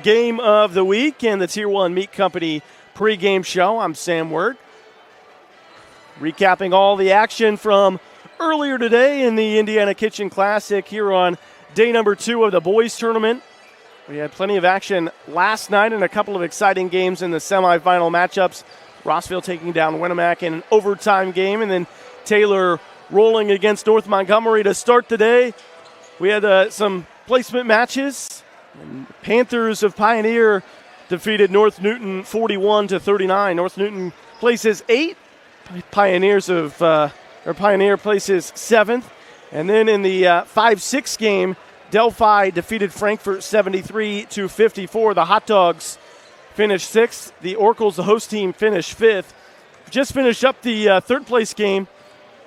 game of the week and the Tier 1 Meat Company pregame show. I'm Sam Word. Recapping all the action from earlier today in the Indiana Kitchen Classic here on day number 2 of the boys tournament. We had plenty of action last night and a couple of exciting games in the semifinal matchups. Rossville taking down Winnemac in an overtime game, and then Taylor rolling against North Montgomery to start the day. We had some placement matches. And Panthers of Pioneer defeated North Newton 41-39. North Newton places 8. Pioneer places 7th. And then in the 5-6 game, Delphi defeated Frankfurt 73-54. The Hot Dogs finished 6th. The Oracles, the host team, finished 5th. Just finished up the third place game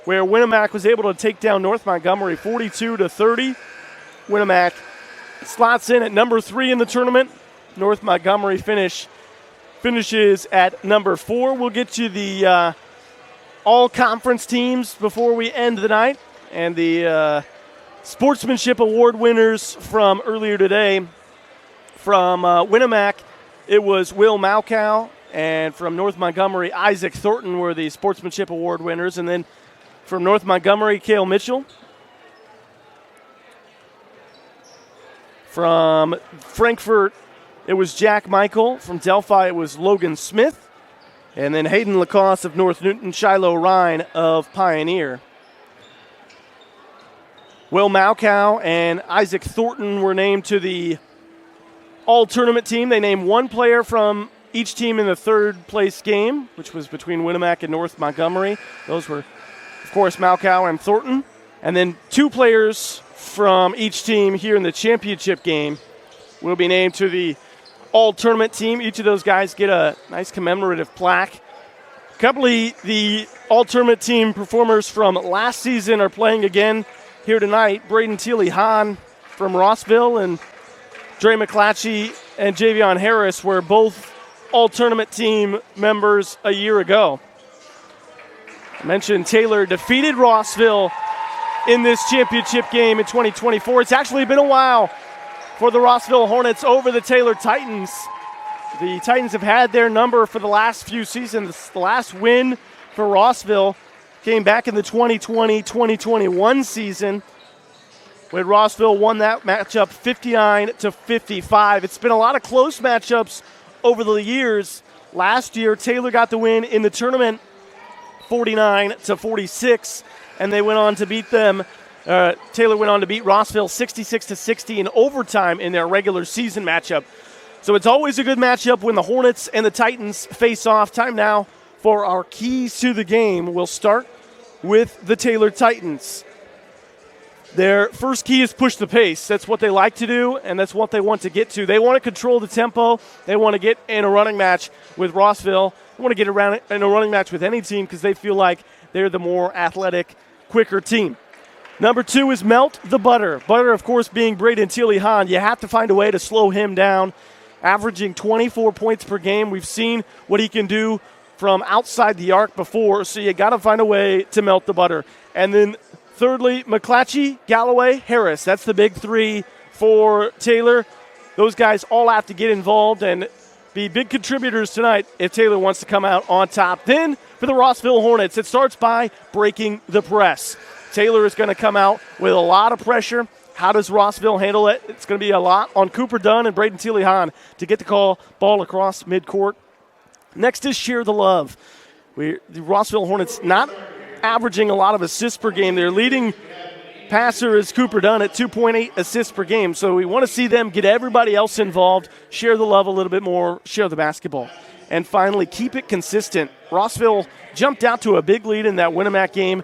where Winnemac was able to take down North Montgomery 42-30. Winnemac slots in at number 3 in the tournament. North Montgomery finishes at number 4. We'll get to the all-conference teams before we end the night. And the Sportsmanship Award winners from earlier today. From Winnemac, it was Will Malkow. And from North Montgomery, Isaac Thornton were the Sportsmanship Award winners. And then from North Montgomery, Cale Mitchell. From Frankfurt, it was Jack Michael. From Delphi, it was Logan Smith. And then Hayden Lacoste of North Newton, Shiloh Ryan of Pioneer. Will Malkow and Isaac Thornton were named to the all-tournament team. They named one player from each team in the third place game, which was between Winnemac and North Montgomery. Those were, of course, Malkow and Thornton. And then 2 players from each team here in the championship game will be named to the all-tournament team. Each of those guys get a nice commemorative plaque. A couple of the all-tournament team performers from last season are playing again here tonight. Braden Teely-Hahn from Rossville and Dre McClatchy and Javion Harris were both all-tournament team members a year ago. I mentioned Taylor defeated Rossville in this championship game in 2024. It's actually been a while for the Rossville Hornets over the Taylor Titans. The Titans have had their number for the last few seasons. The last win for Rossville came back in the 2020-2021 season when Rossville won that matchup 59-55. It's been a lot of close matchups over the years. Last year, Taylor got the win in the tournament 49-46, and they went on to beat them. Taylor went on to beat Rossville 66-60 in overtime in their regular season matchup. So it's always a good matchup when the Hornets and the Titans face off. Time now for our keys to the game. We'll start with the Taylor Titans. Their first key is push the pace. That's what they like to do, and that's what they want to get to. They want to control the tempo. They want to get in a running match with Rossville. They want to get around in a running match with any team because they feel like they're the more athletic, quicker team. Number 2 is melt the butter. Butter, of course, being Braden Teely-Hahn. You have to find a way to slow him down. Averaging 24 points per game. We've seen what he can do from outside the arc before, so you got to find a way to melt the butter. And then thirdly, McClatchy, Galloway, Harris. That's the big 3 for Taylor. Those guys all have to get involved and be big contributors tonight if Taylor wants to come out on top. Then for the Rossville Hornets, it starts by breaking the press. Taylor is going to come out with a lot of pressure. How does Rossville handle it? It's going to be a lot on Cooper Dunn and Braden Teely-Hahn to get the ball across midcourt. Next is share the love. The Rossville Hornets not averaging a lot of assists per game. Their leading passer is Cooper Dunn at 2.8 assists per game. So we want to see them get everybody else involved, share the love a little bit more, share the basketball. And finally, keep it consistent. Rossville jumped out to a big lead in that Winnemac game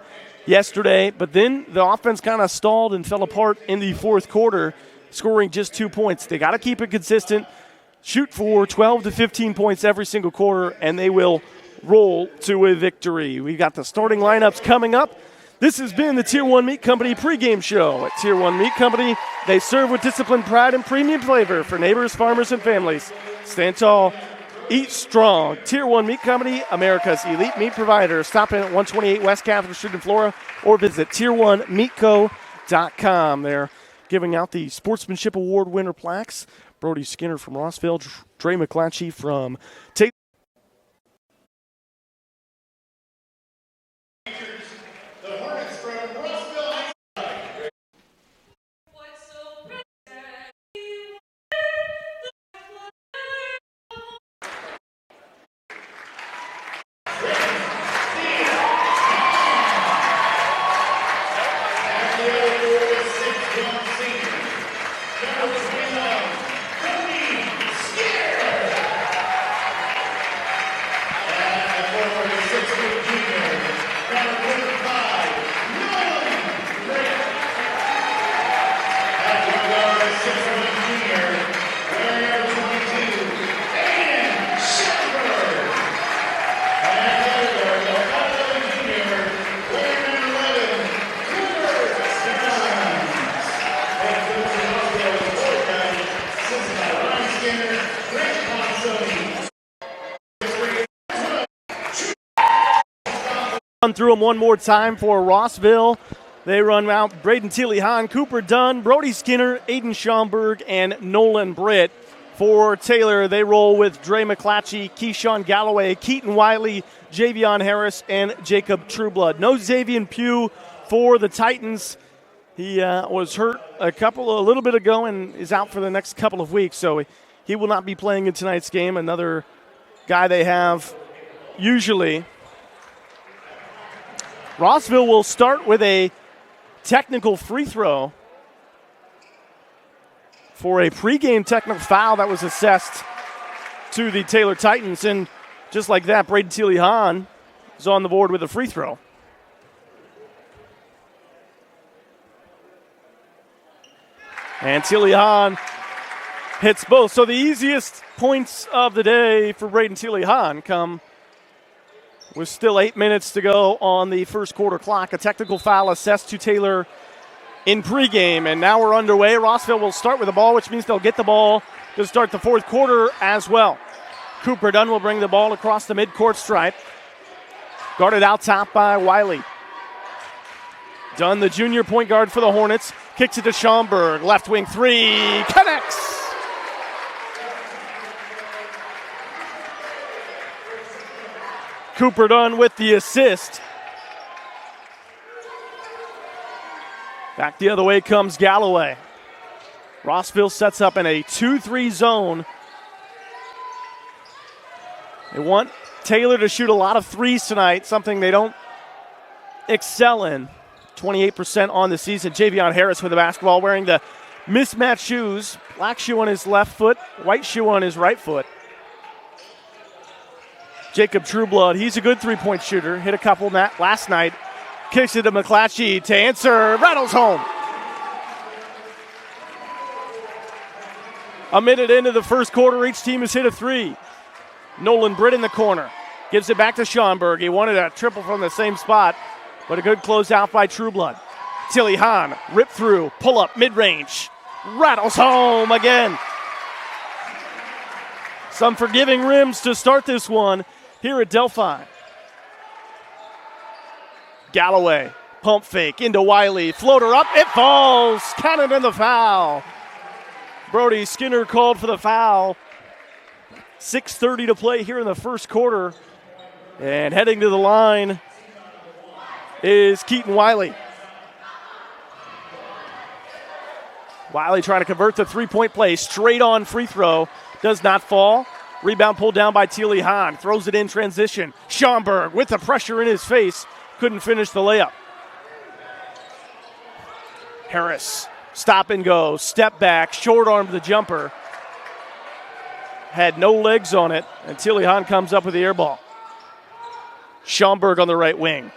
yesterday, but then the offense kind of stalled and fell apart in the fourth quarter, scoring just 2 points. They got to keep it consistent, shoot for 12 to 15 points every single quarter, and they will roll to a victory. We got the starting lineups coming up. This has been the Tier 1 Meat Company pregame show. At Tier 1 Meat Company, they serve with discipline, pride, and premium flavor for neighbors, farmers, and families. Stand tall, eat strong. Tier 1 Meat Company, America's elite meat provider. Stop in at 128 West Capitol Street in Flora or visit tier1meatco.com. They're giving out the Sportsmanship Award winner plaques Brody Skinner from Rossville, Dre McClatchy from Taylor. Through them one more time for Rossville. They run out Braden Tilly-Hahn, Cooper Dunn, Brody Skinner, Aiden Schomburg, and Nolan Britt. For Taylor, they roll with Dre McClatchy, Keyshawn Galloway, Keaton Wiley, Javion Harris, and Jacob Trueblood. No Xavier Pugh for the Titans. He was hurt a little bit ago and is out for the next couple of weeks, so he will not be playing in tonight's game. Another guy they have usually. Rossville will start with a technical free throw for a pregame technical foul that was assessed to the Taylor Titans. And just like that, Braden Tilly-Hahn is on the board with a free throw. And Tilly-Hahn hits both. So the easiest points of the day for Braden Tilly-Hahn come with still 8 minutes to go on the first quarter clock. A technical foul assessed to Taylor in pregame, and now we're underway. Rossville will start with the ball, which means they'll get the ball to start the fourth quarter as well. Cooper Dunn will bring the ball across the midcourt stripe. Guarded out top by Wiley. Dunn, the junior point guard for the Hornets, kicks it to Schomburg. Left wing three, connects. Cooper Dunn with the assist. Back the other way comes Galloway. Rossville sets up in a 2-3 zone. They want Taylor to shoot a lot of threes tonight, something they don't excel in. 28% on the season. Javion Harris with the basketball, wearing the mismatched shoes. Black shoe on his left foot, white shoe on his right foot. Jacob Trueblood, he's a good three-point shooter. Hit a couple last night. Kicks it to McClatchy to answer. Rattles home. A minute into the first quarter, each team has hit a three. Nolan Britt in the corner. Gives it back to Schomburg. He wanted a triple from the same spot, but a good closeout by Trueblood. Tilly-Hahn, rip through, pull up, mid-range. Rattles home again. Some forgiving rims to start this one here at Delphi. Galloway, pump fake into Wiley, floater up, it falls, counted in the foul. Brody Skinner called for the foul. 6:30 to play here in the first quarter. And heading to the line is Keaton Wiley. Wiley trying to convert the three-point play, straight on free throw, does not fall. Rebound pulled down by Tilly-Hahn. Throws it in transition. Schomburg with the pressure in his face. Couldn't finish the layup. Harris, stop and go. Step back. Short arm the jumper. Had no legs on it. And Tilly-Hahn comes up with the air ball. Schomburg on the right wing.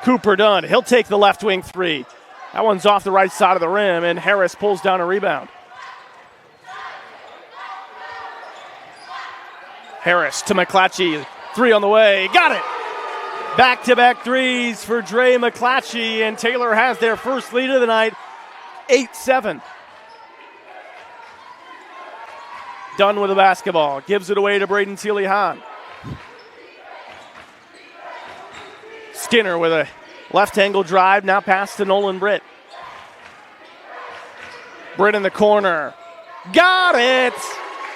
Cooper Dunn. He'll take the left wing three. That one's off the right side of the rim. And Harris pulls down a rebound. Harris to McClatchy, three on the way, got it! Back-to-back threes for Dre McClatchy, and Taylor has their first lead of the night, 8-7. Dunn with the basketball, gives it away to Braden Tilly-Hahn. Skinner with a left angle drive, now pass to Nolan Britt. Britt in the corner. Got it!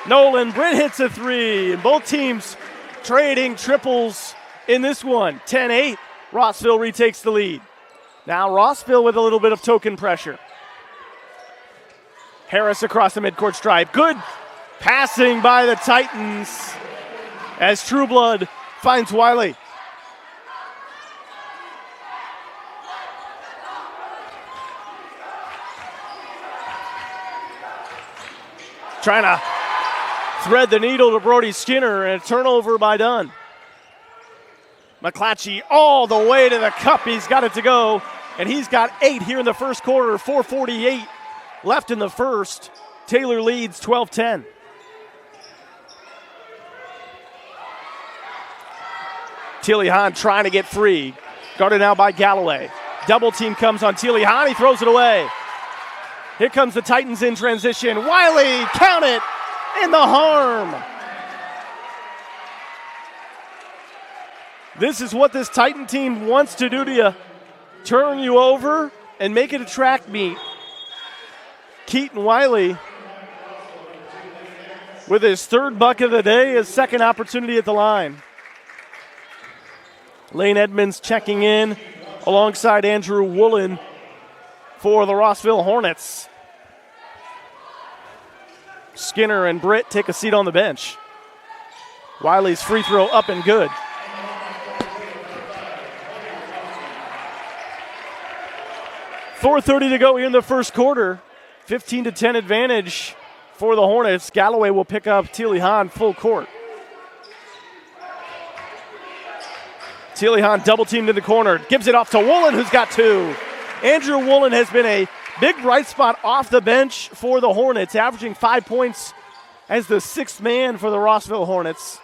Nolan Britt hits a three, and both teams trading triples in this one. 10-8, Rossville retakes the lead. Now Rossville with a little bit of token pressure. Harris across the midcourt stripe. Good passing by the Titans as Trueblood finds Wiley. Trying to thread the needle to Brody Skinner, and a turnover by Dunn. McClatchy all the way to the cup. He's got it to go, and he's got 8 here in the first quarter. 4:48 left in the first. Taylor leads 12-10. Tilly Hahn trying to get free. Guarded now by Galloway. Double team comes on Tilly Hahn. He throws it away. Here comes the Titans in transition. Wiley, count it, and the harm. This is what this Titan team wants to do to you. Turn you over and make it a track meet. Keaton Wiley with his third bucket of the day, his second opportunity at the line. Lane Edmonds checking in alongside Andrew Woolen for the Rossville Hornets. Skinner and Britt take a seat on the bench. Wiley's free throw up and good. .430 to go here in the first quarter. 15-10 advantage for the Hornets. Galloway will pick up Tilly Hahn full court. Tilly Hahn double teamed in the corner. Gives it off to Woolen, who's got 2. Andrew Woolen has been a big bright spot off the bench for the Hornets, averaging 5 points as the 6th man for the Rossville Hornets.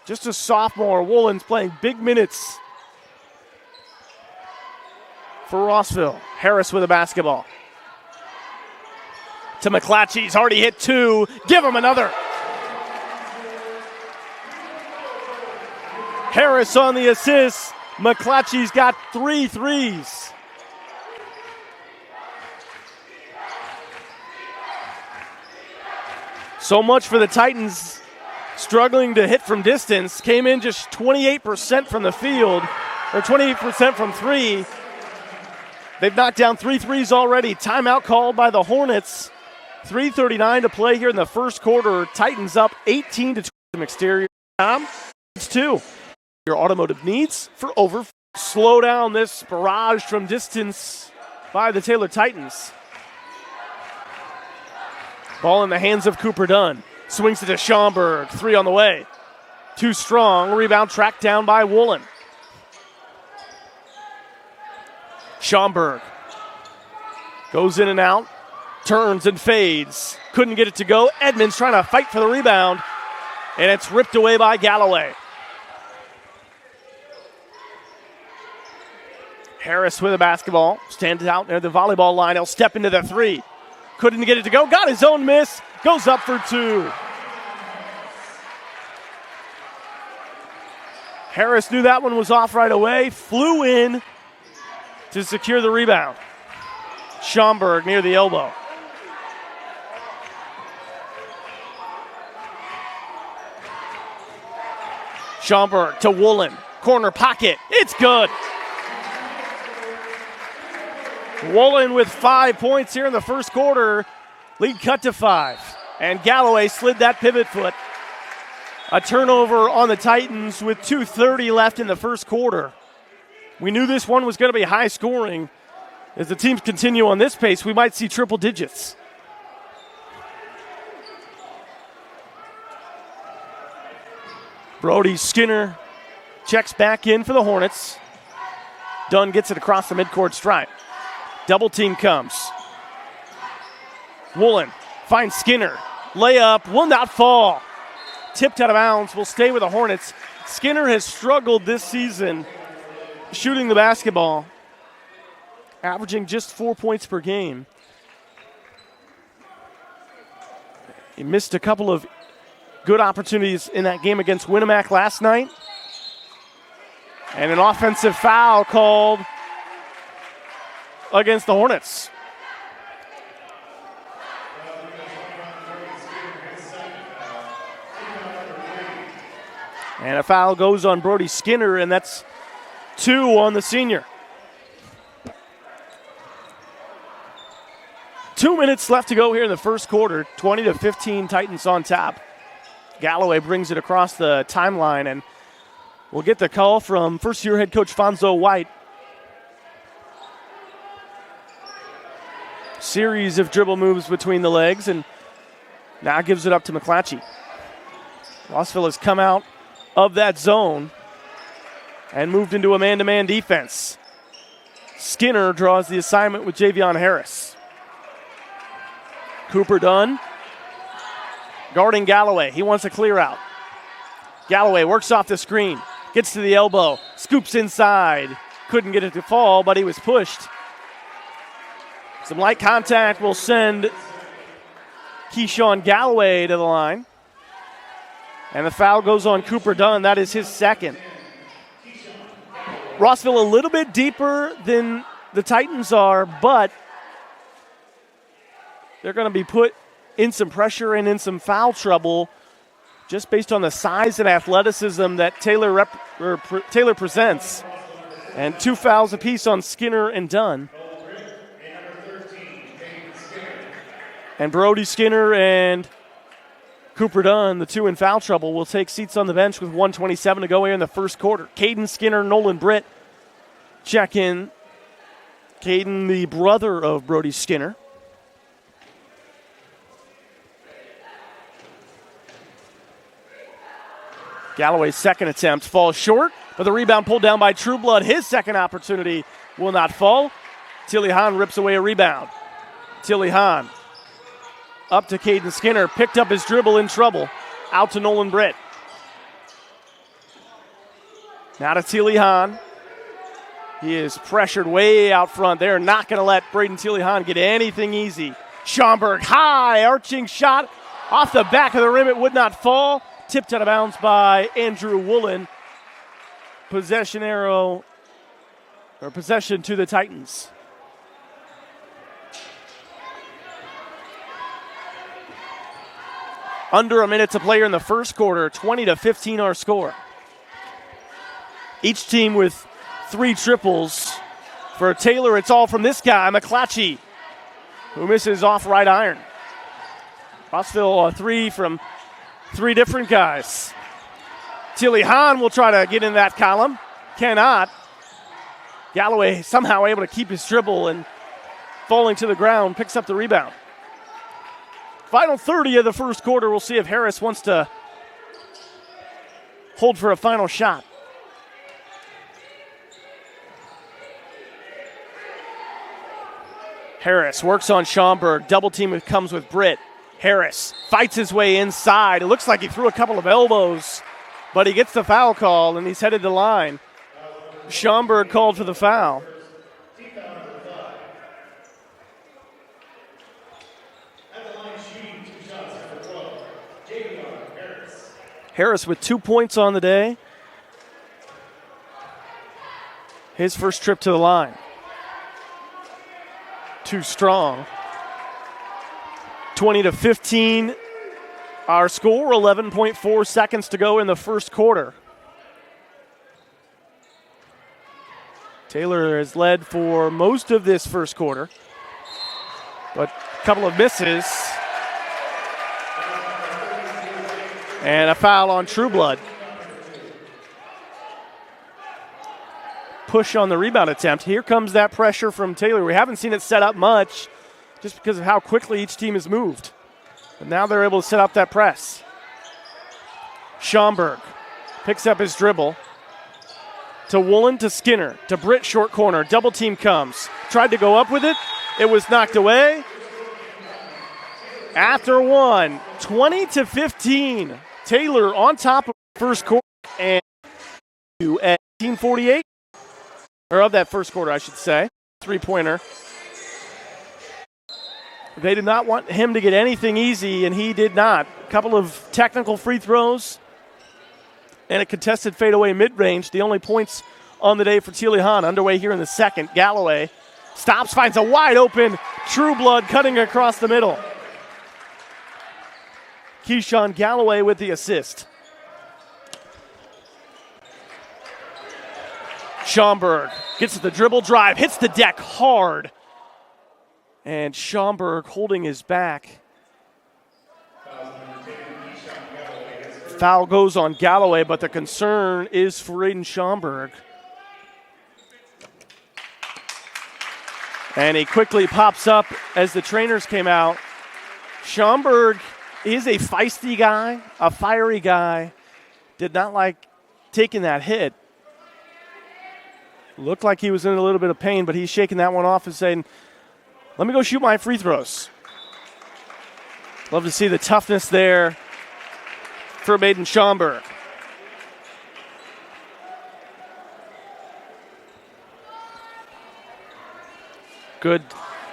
Just a sophomore, Woolen's playing big minutes for Rossville. Harris with a basketball. To McClatchy, he's already hit 2. Give him another. Harris on the assist. McClatchy's got 3 threes. So much for the Titans struggling to hit from distance. Came in just 28% from the field, or 28% from 3. They've knocked down 3 threes already. Timeout called by the Hornets. 3:39 to play here in the first quarter. Titans up 18-20. Exterior. It's 2. Your automotive needs for over. Slow down this barrage from distance by the Taylor Titans. Ball in the hands of Cooper Dunn. Swings it to Schaumburg. 3 on the way. Too strong. Rebound tracked down by Woolen. Schaumburg goes in and out. Turns and fades. Couldn't get it to go. Edmonds trying to fight for the rebound. And it's ripped away by Galloway. Harris with a basketball. Stands out near the volleyball line. He'll step into the 3. Couldn't get it to go. Got his own miss. Goes up for 2. Harris knew that one was off right away. Flew in to secure the rebound. Schaumburg near the elbow. Schaumburg to Woolen. Corner pocket. It's good. Woolen with 5 points here in the first quarter. Lead cut to 5. And Galloway slid that pivot foot. A turnover on the Titans with 2:30 left in the first quarter. We knew this one was going to be high scoring. As the teams continue on this pace, we might see triple digits. Brody Skinner checks back in for the Hornets. Dunn gets it across the midcourt stripe. Double team comes. Woolen finds Skinner. Layup will not fall. Tipped out of bounds. Will stay with the Hornets. Skinner has struggled this season shooting the basketball, averaging just 4 points per game. He missed a couple of good opportunities in that game against Winnemac last night. And an offensive foul called against the Hornets. And a foul goes on Brody Skinner, and that's 2 on the senior. 2 minutes left to go here in the first quarter. 20-15, Titans on top. Galloway brings it across the timeline, and we'll get the call from first-year head coach Fonzo White. Series of dribble moves between the legs, and now gives it up to McClatchy. Rossville has come out of that zone and moved into a man-to-man defense. Skinner draws the assignment with Javion Harris. Cooper Dunn guarding Galloway. He wants a clear out. Galloway works off the screen, gets to the elbow, scoops inside. Couldn't get it to fall, but he was pushed. Some light contact will send Keyshawn Galloway to the line. And the foul goes on Cooper Dunn. That is his second. Rossville a little bit deeper than the Titans are, but they're going to be put in some pressure and in some foul trouble just based on the size and athleticism that Taylor presents. And 2 fouls apiece on Skinner and Dunn. And Brody Skinner and Cooper Dunn, the 2 in foul trouble, will take seats on the bench with 1:27 to go here in the first quarter. Caden Skinner, Nolan Britt check in. Caden, the brother of Brody Skinner. Galloway's second attempt falls short, but the rebound pulled down by Trueblood. His second opportunity will not fall. Tilly Hahn rips away a rebound. Tilly Hahn up to Caden Skinner, picked up his dribble in trouble. Out to Nolan Britt. Now to Tilly Hahn. He is pressured way out front. They're not going to let Braden Tilly Hahn get anything easy. Schaumburg, high arching shot off the back of the rim. It would not fall. Tipped out of bounds by Andrew Woolen. Possession to the Titans. Under a minute to play here in the first quarter. 20-15 our score. Each team with 3 triples. For Taylor, it's all from this guy, McClatchy, who misses off right iron. Rossville a 3 from 3 different guys. Tilly Hahn will try to get in that column. Cannot. Galloway somehow able to keep his dribble and falling to the ground, picks up the rebound. Final 30 of the first quarter. We'll see if Harris wants to hold for a final shot. Harris works on Schaumburg. Double team comes with Britt. Harris fights his way inside. It looks like he threw a couple of elbows, but he gets the foul call, and he's headed to the line. Schaumburg called for the foul. Harris with 2 points on the day. His first trip to the line. Too strong. 20-15 our score. 11.4 seconds to go in the first quarter. Taylor has led for most of this first quarter, but a couple of misses. And a foul on Trueblood. Push on the rebound attempt. Here comes that pressure from Taylor. We haven't seen it set up much just because of how quickly each team has moved. But now they're able to set up that press. Schaumburg picks up his dribble. To Woolen, to Skinner, to Britt, short corner. Double team comes. Tried to go up with it. It was knocked away. After 20-15. Taylor on top of the first quarter and at 18:48. Or of that first quarter, I should say. 3-pointer. They did not want him to get anything easy, and he did not. A couple of technical free throws and a contested fadeaway mid-range. The only points on the day for Tilly Hahn. Underway here in the second. Galloway stops, finds a wide open Trueblood cutting across the middle. Keyshawn Galloway with the assist. Schaumburg gets the dribble drive, hits the deck hard. And Schaumburg holding his back. Foul goes on Galloway, but the concern is for Aiden Schaumburg. And he quickly pops up as the trainers came out. Schaumburg is a feisty guy, a fiery guy. Did not like taking that hit. Looked like he was in a little bit of pain, but he's shaking that one off and saying, let me go shoot my free throws. Love to see the toughness there for Aiden Schaumburg. Good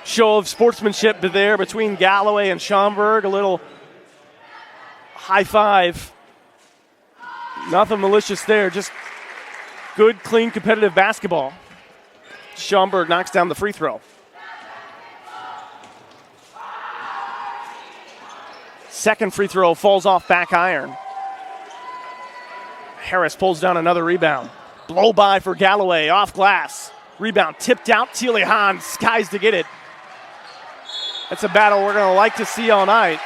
show of sportsmanship there between Galloway and Schaumburg. A little high five. Nothing malicious there, just good, clean, competitive basketball. Schaumburg knocks down the free throw. Second free throw falls off back iron. Harris pulls down another rebound. Blow by for Galloway, off glass. Rebound tipped out. Teely Hahn skies to get it. That's a battle we're going to like to see all night.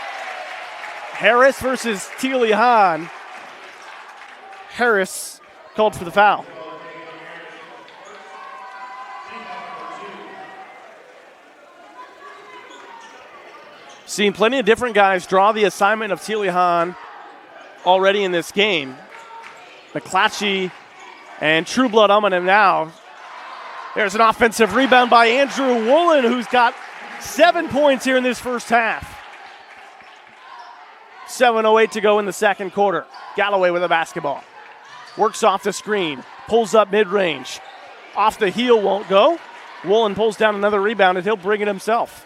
Harris versus Teely Hahn. Harris called for the foul. Seen plenty of different guys draw the assignment of Teely Hahn already in this game. McClatchy and Trueblood on him now. There's an offensive rebound by Andrew Woolen, who's got 7 points here in this first half. 7:08 to go in the second quarter. Galloway with a basketball. Works off the screen. Pulls up mid-range. Off the heel won't go. Woolen pulls down another rebound, and he'll bring it himself.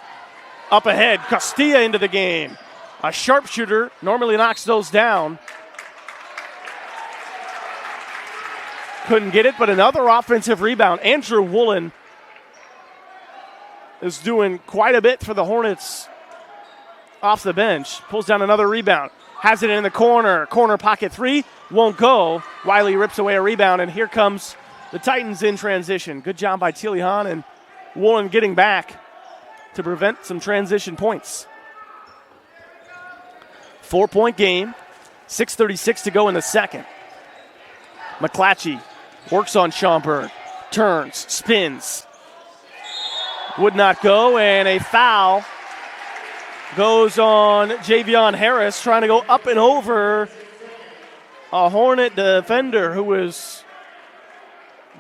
Up ahead, Castilla into the game. A sharpshooter normally knocks those down. Couldn't get it, but another offensive rebound. Andrew Woolen is doing quite a bit for the Hornets off the bench. Pulls down another rebound. Has it in the corner. Corner pocket three. Won't go. Wiley rips away a rebound, and here comes the Titans in transition. Good job by Teely Hahn and Woolen getting back to prevent some transition points. 4-point game. 6:36 to go in the second. McClatchy works on Schaumburg. Turns, spins. Would not go, and a foul goes on Javion Harris, trying to go up and over a Hornet defender who was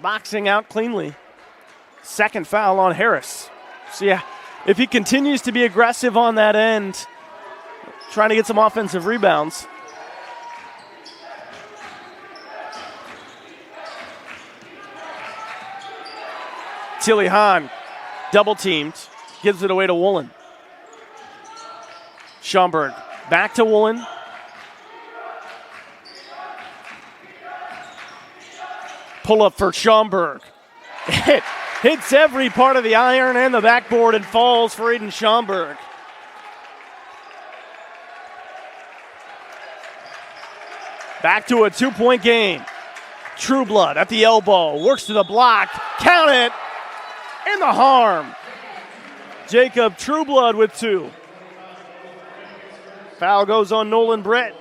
boxing out cleanly. Second foul on Harris. So, yeah, if he continues to be aggressive on that end, trying to get some offensive rebounds, Teely Hahn double-teamed, gives it away to Woolen. Schaumburg back to Woolen. Pull up for Schaumburg. It hits every part of the iron and the backboard and falls for Aiden Schaumburg. Back to a 2-point game. Trueblood at the elbow, works to the block, count it, and the harm. Jacob Trueblood with 2. Foul goes on Nolan Brett.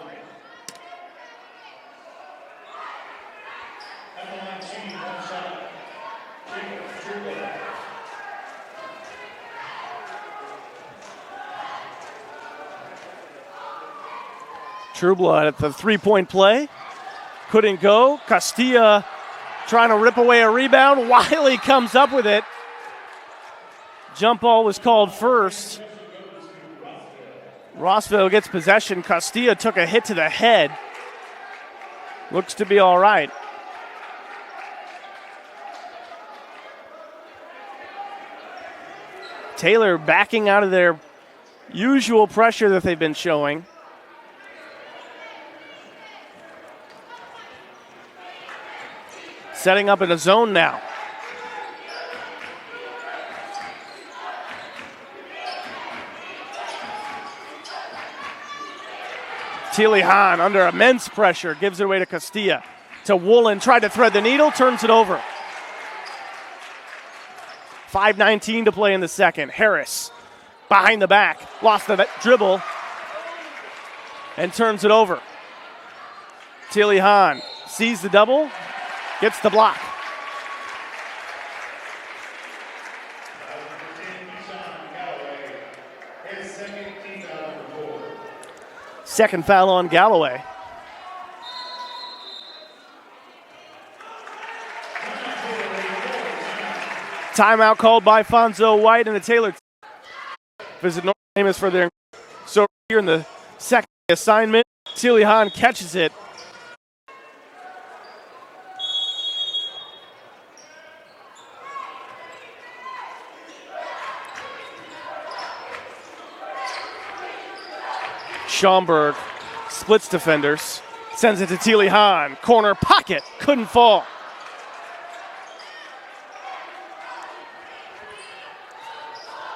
Trueblood at the 3-point play. Couldn't go. Castilla trying to rip away a rebound. Wiley comes up with it. Jump ball was called first. Rossville gets possession. Castilla took a hit to the head. Looks to be all right. Taylor backing out of their usual pressure that they've been showing. Setting up in a zone now. Teely Hahn under immense pressure gives it away to Castilla. To Woolen, tried to thread the needle, turns it over. 5:19 to play in the second. Harris behind the back, lost the dribble, and turns it over. Tilly Hahn sees the double, gets the block. Second foul on Galloway. Timeout called by Fonzo White and the Taylor. Visit North Famous for their. So here in the second assignment, Tilly Hahn catches it. Schaumburg splits defenders, sends it to Tilly Hahn. Corner pocket, couldn't fall.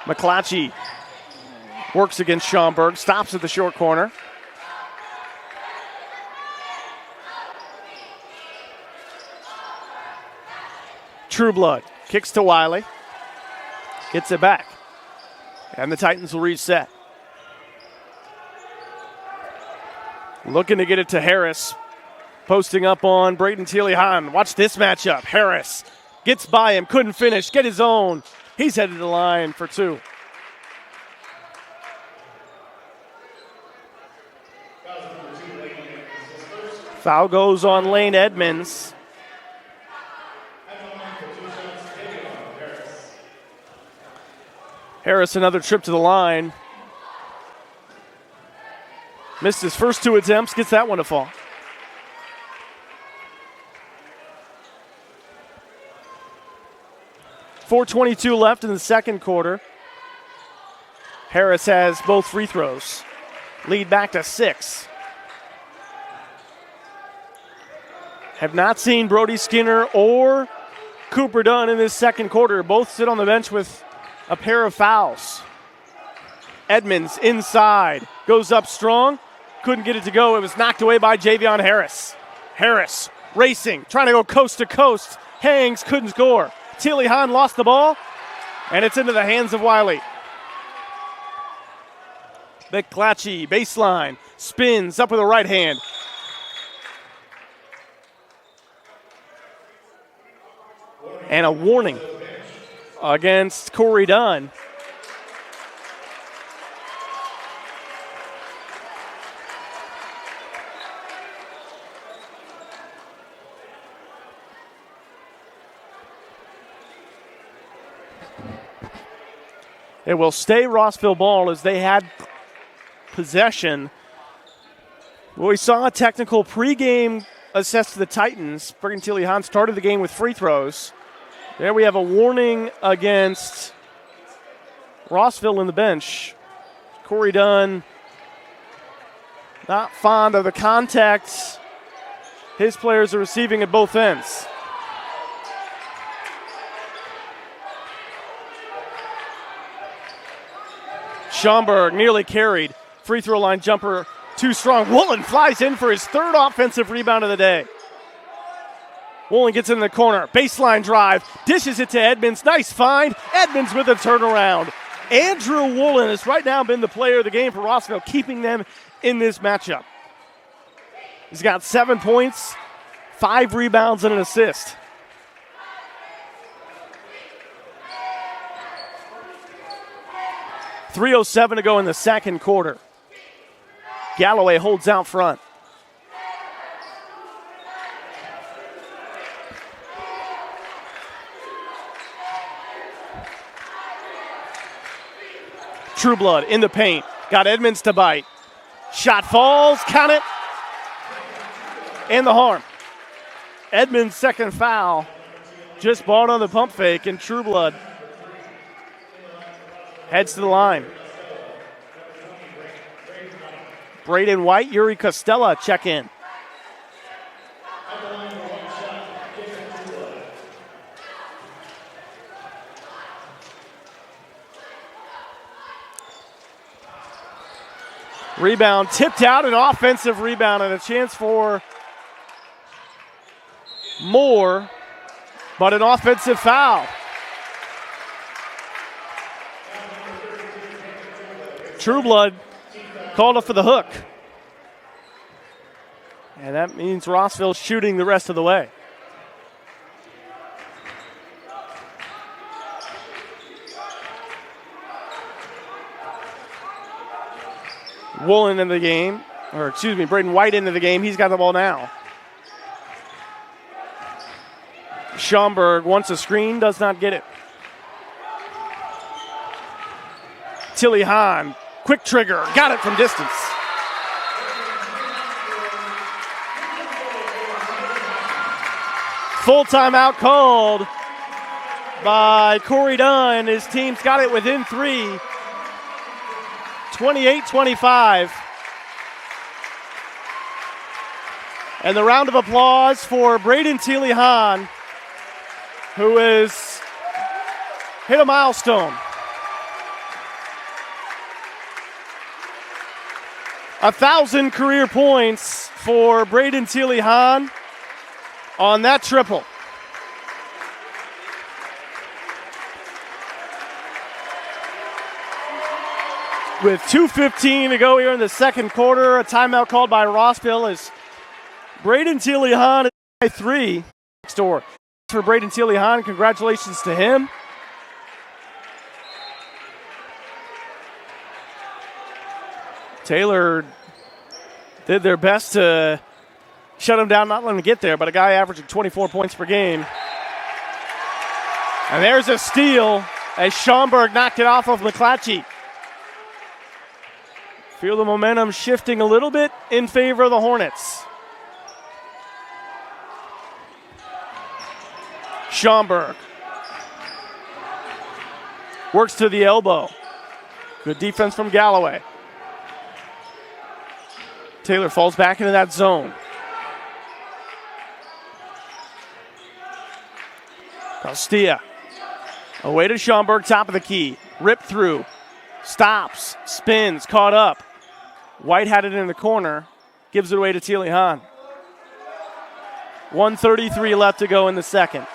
McClatchy works against Schaumburg, stops at the short corner. Trueblood kicks to Wiley, gets it back, and the Titans will reset. Looking to get it to Harris, posting up on Brayden Tilly Hahn. Watch this matchup. Harris gets by him, couldn't finish, get his own. He's headed to the line for two. Foul goes on Lane Edmonds. Harris another trip to the line. Missed his first two attempts, gets that one to fall. .422 left in the second quarter. Harris has both free throws. Lead back to 6. Have not seen Brody Skinner or Cooper Dunn in this second quarter. Both sit on the bench with a pair of fouls. Edmonds inside, goes up strong. Couldn't get it to go. It was knocked away by Javion Harris. Harris racing, trying to go coast to coast. Hangs, couldn't score. Tilly Hahn lost the ball, and it's into the hands of Wiley. McClatchy, baseline, spins up with the right hand. And a warning against Corey Dunn. It will stay Rossville ball as they had possession. Well, we saw a technical pregame assessed to the Titans. Brayden Tilly Hahn started the game with free throws. There we have a warning against Rossville in the bench. Corey Dunn not fond of the contact his players are receiving at both ends. Schaumburg nearly carried. Free throw line jumper too strong. Woolen flies in for his third offensive rebound of the day. Woolen gets in the corner. Baseline drive. Dishes it to Edmonds. Nice find. Edmonds with a turnaround. Andrew Woolen has right now been the player of the game for Rossville, keeping them in this matchup. He's got 7 points, 5 rebounds, and an assist. .307 to go in the second quarter. Galloway holds out front. Trueblood in the paint. Got Edmonds to bite. Shot falls. Count it. And the harm. Edmonds' second foul. Just bought on the pump fake, and Trueblood heads to the line. Braden White, Yuri Costella check in. Rebound tipped out, an offensive rebound, and a chance for more, but an offensive foul. Trueblood called up for the hook. And that means Rossville shooting the rest of the way. Woolen in the game, Braden White into the game. He's got the ball now. Schaumburg wants a screen, does not get it. Tilly Hahn, quick trigger, got it from distance. Full timeout called by Corey Dunn. His team's got it within 3. 28-25. And the round of applause for Braden Tilly Hahn, who has hit a milestone. 1,000 career points for Braden Tilly Hahn on that triple. With 2:15 to go here in the second quarter, a timeout called by Rossville as Braden Tilly Hahn by 3. Next door for Braden Tilly Hahn. Congratulations to him. Taylor did their best to shut him down, not let him get there, but a guy averaging 24 points per game. And there's a steal as Schaumburg knocked it off of McClatchy. Feel the momentum shifting a little bit in favor of the Hornets. Schaumburg works to the elbow. Good defense from Galloway. Taylor falls back into that zone. Costilla away to Schaumburg, top of the key. Rip through. Stops. Spins. Caught up. White had it in the corner. Gives it away to Tilly Hahn. 1:33 left to go in the second.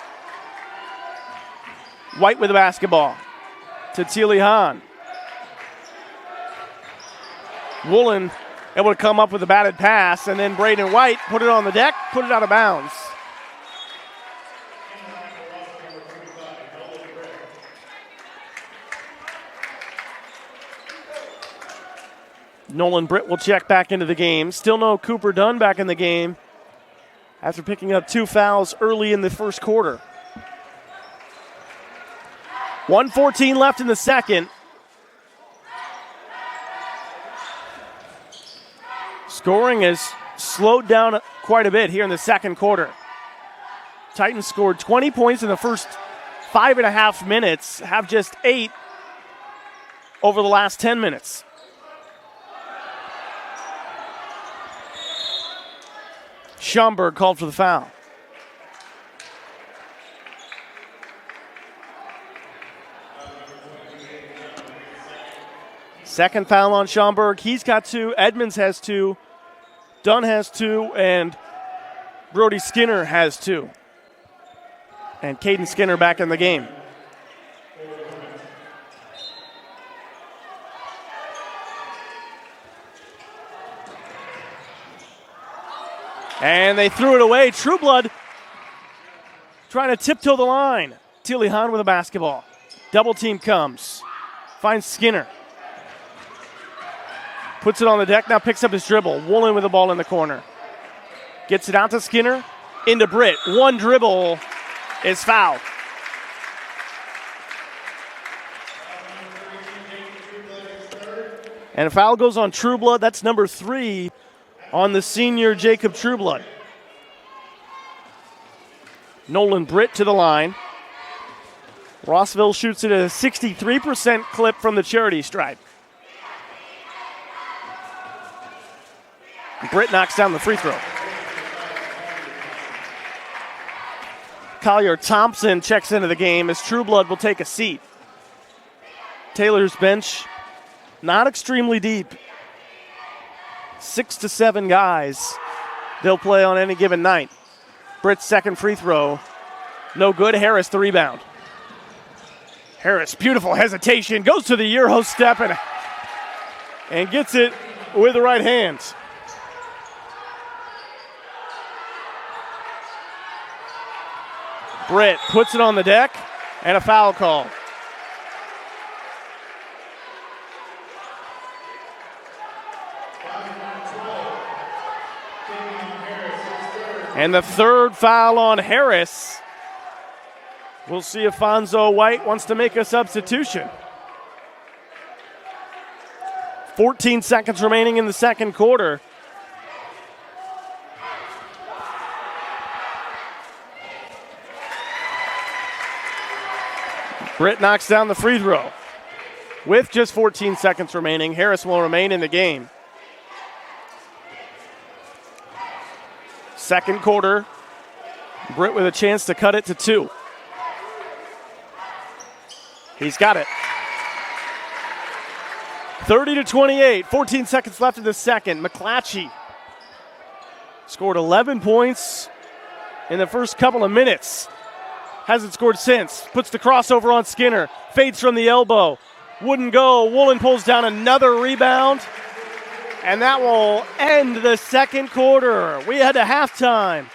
White with the basketball to Tilly Hahn. Woolen able to come up with a batted pass, and then Braden White put it on the deck, put it out of bounds. Nolan Britt will check back into the game. Still no Cooper Dunn back in the game after picking up 2 fouls early in the first quarter. 1:14 left in the second. Scoring has slowed down quite a bit here in the second quarter. Titans scored 20 points in the first 5.5 minutes, have just 8 over the last 10 minutes. Schaumburg called for the foul. Second foul on Schaumburg. He's got 2. Edmonds has 2. Dunn has 2. And Brody Skinner has 2. And Caden Skinner back in the game. And they threw it away. Trueblood trying to tiptoe the line. Tilly Hahn with a basketball. Double team comes. Finds Skinner. Puts it on the deck, now picks up his dribble. Woolen with the ball in the corner. Gets it out to Skinner. Into Britt. One dribble is fouled. And a foul goes on Trueblood. That's number 3 on the senior Jacob Trueblood. Nolan Britt to the line. Rossville shoots it at a 63% clip from the charity stripe. Britt knocks down the free throw. Collier Thompson checks into the game as Trueblood will take a seat. Taylor's bench not extremely deep. 6 to 7 guys they'll play on any given night. Britt's second free throw, no good. Harris the rebound. Harris, beautiful hesitation, goes to the Euro step and and gets it with the right hand. Britt puts it on the deck, and a foul call. And the third foul on Harris. We'll see if Fonzo White wants to make a substitution. 14 seconds remaining in the second quarter. Britt knocks down the free throw. With just 14 seconds remaining, Harris will remain in the game. Second quarter, Britt with a chance to cut it to 2. He's got it. 30-28, 14 seconds left in the second. McClatchy scored 11 points in the first couple of minutes. Hasn't scored since. Puts the crossover on Skinner. Fades from the elbow. Wouldn't go. Woolen pulls down another rebound. And that will end the second quarter. We head to halftime.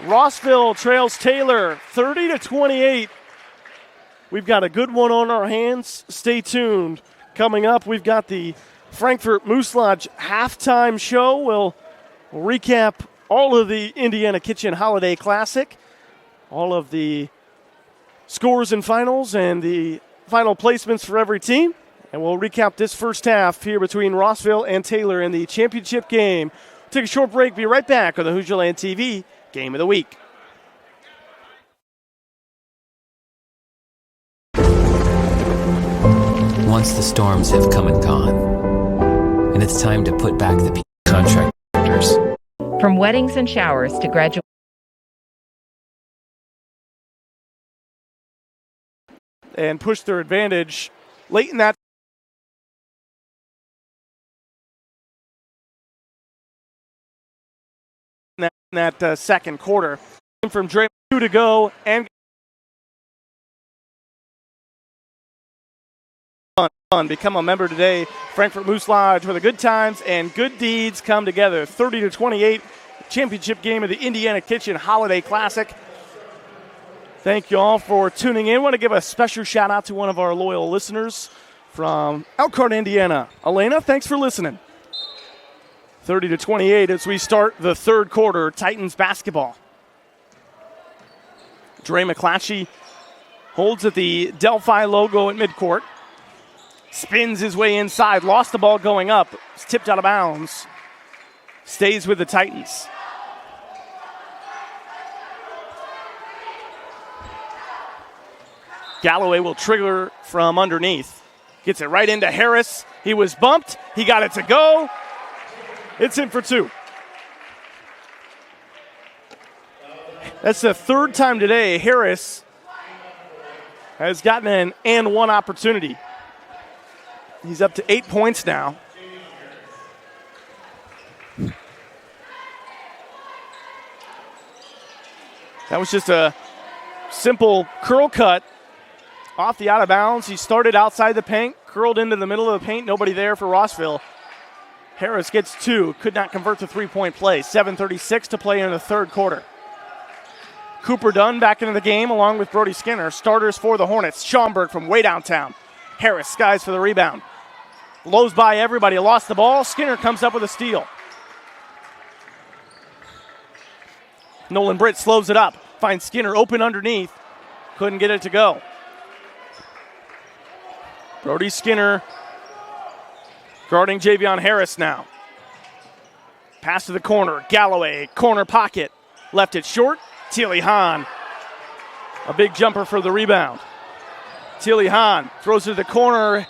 Rossville trails Taylor 30-28. We've got a good one on our hands. Stay tuned. Coming up, we've got the Frankfurt Moose Lodge halftime show. We'll recap all of the Indiana Kitchen Holiday Classic, all of the scores and finals, and the final placements for every team. And we'll recap this first half here between Rossville and Taylor in the championship game. Take a short break. Be right back on the Hoosierland TV Game of the Week. Once the storms have come and gone, and it's time to put back the contractors. From weddings and showers to graduation. And push their advantage late in that. Second quarter. From Dre, 2 to go, and become a member today. Frankfurt Moose Lodge, where the good times and good deeds come together. 30-28, championship game of the Indiana Kitchen Holiday Classic. Thank you all for tuning in. I want to give a special shout out to one of our loyal listeners from Elkhart, Indiana. Elena, thanks for listening. 30-28 as we start the third quarter, Titans basketball. Dre McClatchy holds at the Delphi logo at midcourt. Spins his way inside, lost the ball going up. It's tipped out of bounds. Stays with the Titans. Galloway will trigger from underneath. Gets it right into Harris. He was bumped. He got it to go. It's in for 2. That's the third time today Harris has gotten an and one opportunity. He's up to 8 points now. That was just a simple curl cut off the out of bounds. He started outside the paint, curled into the middle of the paint. Nobody there for Rossville. Harris gets 2, could not convert the three-point play. 7:36 to play in the third quarter. Cooper Dunn back into the game along with Brody Skinner. Starters for the Hornets. Schaumburg from way downtown. Harris skies for the rebound. Blows by everybody, lost the ball. Skinner comes up with a steal. Nolan Britt slows it up. Finds Skinner open underneath. Couldn't get it to go. Brody Skinner guarding Javion Harris now. Pass to the corner. Galloway, corner pocket. Left it short. Teely Hahn. A big jumper for the rebound. Teely Hahn throws it to the corner.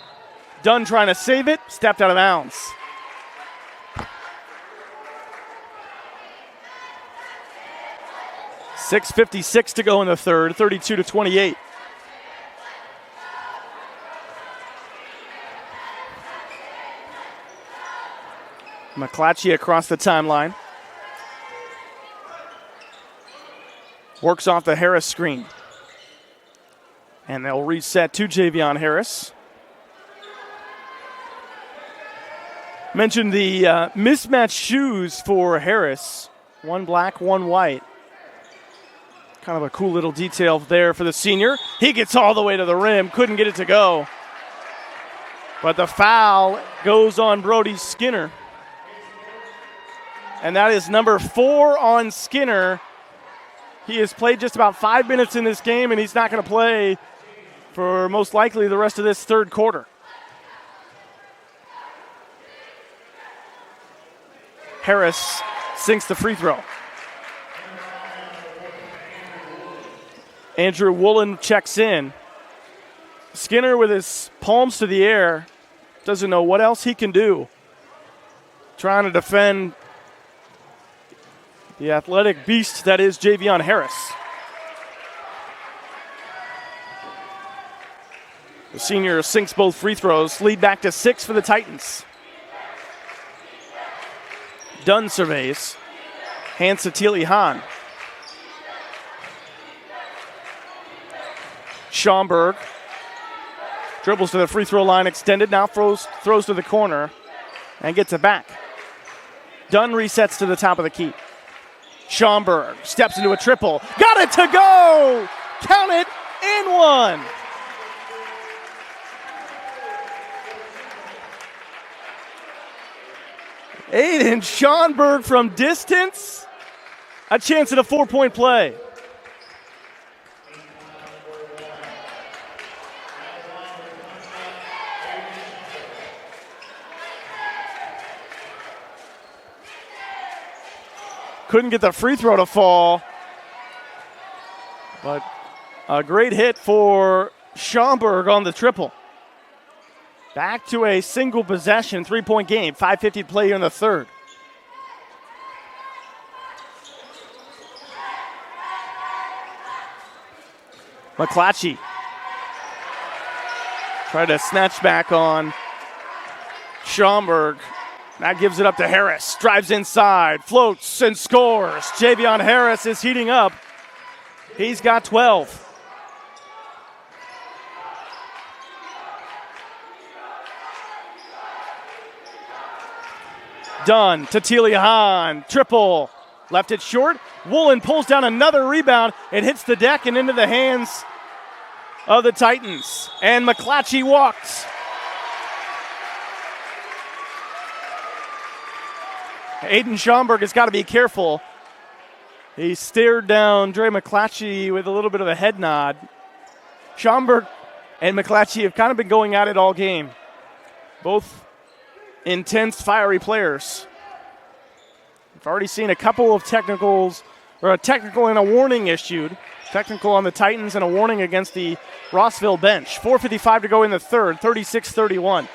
Dunn trying to save it. Stepped out of bounds. .6:56 to go in the third. 32-28. McClatchy across the timeline. Works off the Harris screen. And they'll reset to Javion Harris. Mentioned the mismatched shoes for Harris. One black, one white. Kind of a cool little detail there for the senior. He gets all the way to the rim, couldn't get it to go. But the foul goes on Brody Skinner. And that is number 4 on Skinner. He has played just about 5 minutes in this game, and he's not going to play for most likely the rest of this third quarter. Harris sinks the free throw. Andrew Woolen checks in. Skinner with his palms to the air doesn't know what else he can do. Trying to defend the athletic beast that is Javion Harris. The senior sinks both free throws. Lead back to 6 for the Titans. Dunn surveys. Hands to Teely Hahn. Schaumburg dribbles to the free throw line, extended, now throws to the corner and gets it back. Dunn resets to the top of the key. Schaumburg steps into a triple. Got it to go! Count it, and one. Aiden Schaumburg from distance. A chance at a 4-point play. Couldn't get the free throw to fall. But a great hit for Schaumburg on the triple. Back to a single possession, 3-point game. 5:50 to play in the third. McClatchy tried to snatch back on Schaumburg. That gives it up to Harris. Drives inside, floats, and scores. Javion Harris is heating up. He's got 12. Dunn to Teely Hahn. Triple. Left it short. Woolen pulls down another rebound. It hits the deck and into the hands of the Titans. And McClatchy walks. Aiden Schaumburg has got to be careful. He stared down Dre McClatchy with a little bit of a head nod. Schaumburg and McClatchy have kind of been going at it all game. Both intense, fiery players. We've already seen a couple of technicals, or a technical and a warning issued. Technical on the Titans and a warning against the Rossville bench. 4:55 to go in the third, 36-31.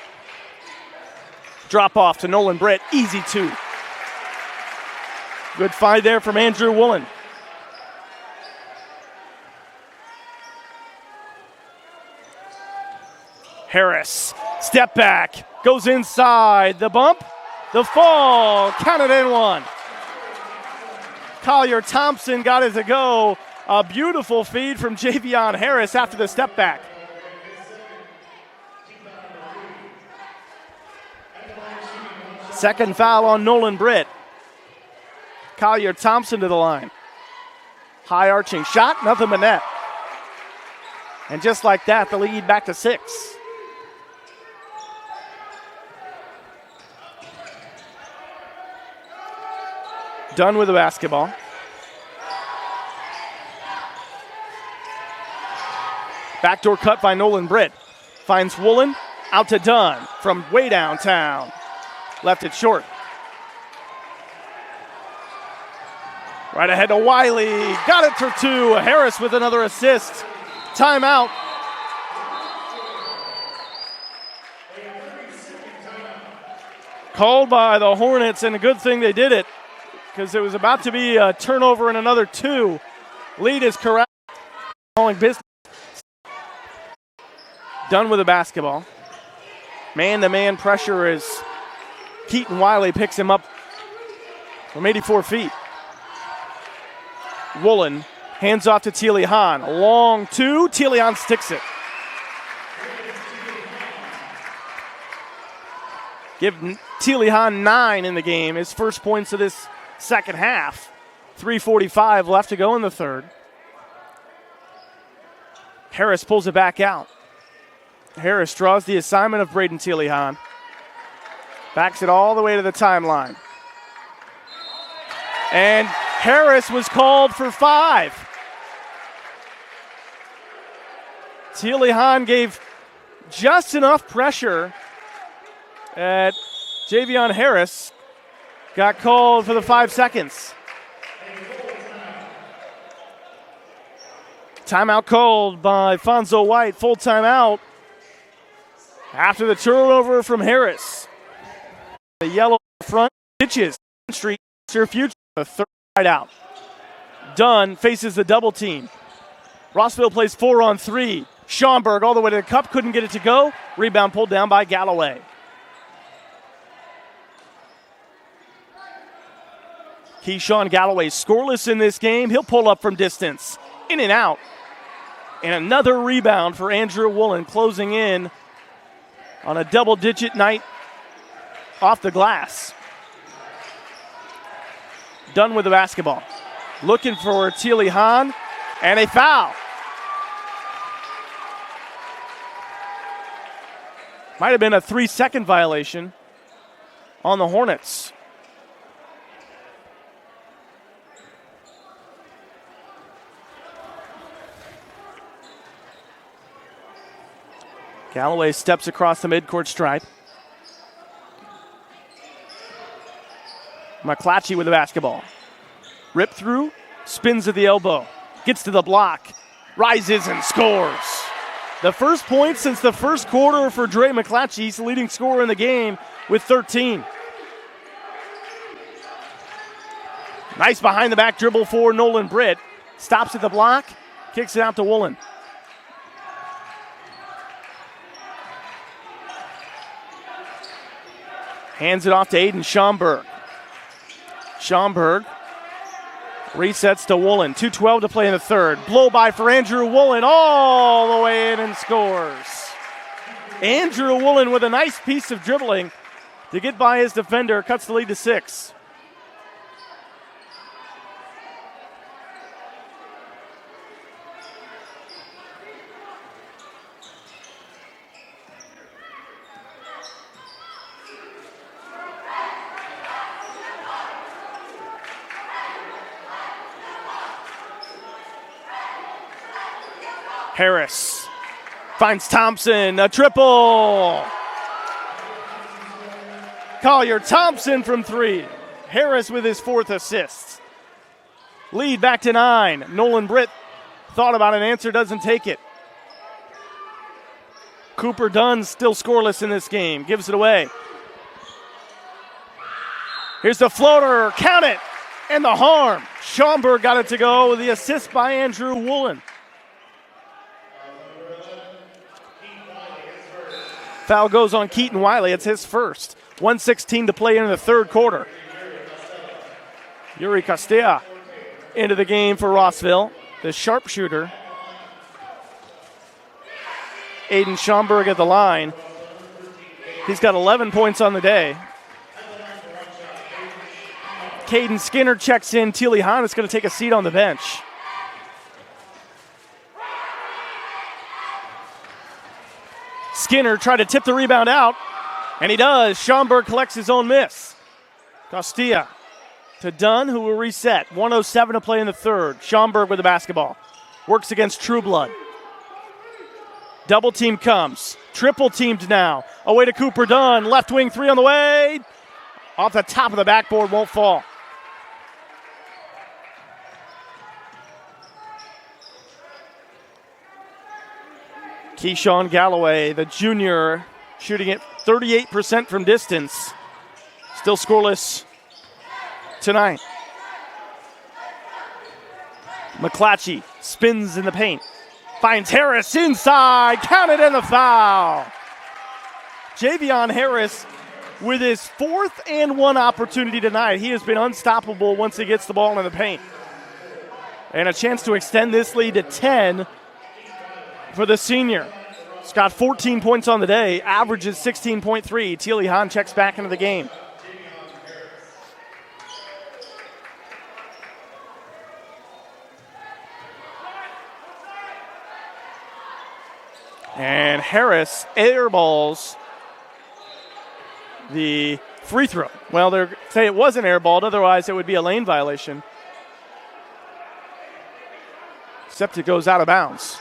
Drop off to Nolan Britt, easy 2. Good find there from Andrew Woolen. Harris, step back, goes inside. The bump, the fall, counted in one. Collier Thompson got it to go. A beautiful feed from Javion Harris after the step back. Second foul on Nolan Britt. Collier Thompson to the line. High arching shot, nothing but net. And just like that, the lead back to 6. Dunn with the basketball. Backdoor cut by Nolan Britt. Finds Woolen, out to Dunn from way downtown. Left it short. Right ahead to Wiley. Got it for 2. Harris with another assist. Timeout. Called by the Hornets, and a good thing they did it because it was about to be a turnover and another 2. Lead is correct. Calling business. Done with the basketball. Man-to-man pressure as Keaton Wiley picks him up from 84 feet. Woolen hands off to Teely Hahn. A long 2. Teely Hahn sticks it. Teely Hahn 9 in the game, his first points of this second half. 3:45 left to go in the third. Harris pulls it back out. Harris draws the assignment of Braden Teely Hahn. Backs it all the way to the timeline. And Harris was called for 5. Teely Hahn gave just enough pressure at Javion Harris. Got called for the 5 seconds. Timeout called by Fonzo White. Full timeout after the turnover from Harris. The yellow front pitches. Street, your future. The third side out. Dunn faces the double team. Rossville plays 4-on-3. Schomburg all the way to the cup. Couldn't get it to go. Rebound pulled down by Galloway. Keyshawn Galloway scoreless in this game. He'll pull up from distance. In and out. And another rebound for Andrew Woolen, closing in on a double-digit night off the glass. Done with the basketball. Looking for Teely Hahn, and a foul. Might have been a 3-second violation on the Hornets. Galloway steps across the midcourt stripe. McClatchy with the basketball. Rip through, spins at the elbow, gets to the block, rises and scores. The first point since the first quarter for Dre McClatchy. He's the leading scorer in the game with 13. Nice behind the back dribble for Nolan Britt. Stops at the block, kicks it out to Woolen. Hands it off to Aiden Schomburg. Schomburg resets to Woolen. 2:12 to play in the third. Blow by for Andrew Woolen all the way in and scores. Andrew Woolen with a nice piece of dribbling to get by his defender. Cuts the lead to 6. Harris finds Thompson, a triple. Collier Thompson from 3. Harris with his 4th assist. Lead back to 9. Nolan Britt thought about an answer, doesn't take it. Cooper Dunn still scoreless in this game, gives it away. Here's the floater, count it, and the harm. Schomburg got it to go with the assist by Andrew Woolen. Foul goes on Keaton Wiley. It's his first. 1:16 to play in the third quarter. Yuri Castilla into the game for Rossville, the sharpshooter. Aiden Schomburg at the line. He's got 11 points on the day. Caden Skinner checks in. Teely Hahn is going to take a seat on the bench. Skinner tried to tip the rebound out, and he does. Schomburg collects his own miss. Castilla to Dunn, who will reset. 1:07 to play in the third. Schomburg with the basketball. Works against Trueblood. Double team comes. Triple teamed now. Away to Cooper Dunn. Left wing 3 on the way. Off the top of the backboard, won't fall. Keyshawn Galloway, the junior, shooting at 38% from distance. Still scoreless tonight. McClatchy spins in the paint. Finds Harris inside. Counted in the foul. Javion Harris with his 4th and 1 opportunity tonight. He has been unstoppable once he gets the ball in the paint. And a chance to extend this lead to 10 for the senior. He's got 14 points on the day, averages 16.3. Teely Hahn checks back into the game. And Harris airballs the free throw. Well, they say it wasn't airballed, otherwise it would be a lane violation. Except it goes out of bounds.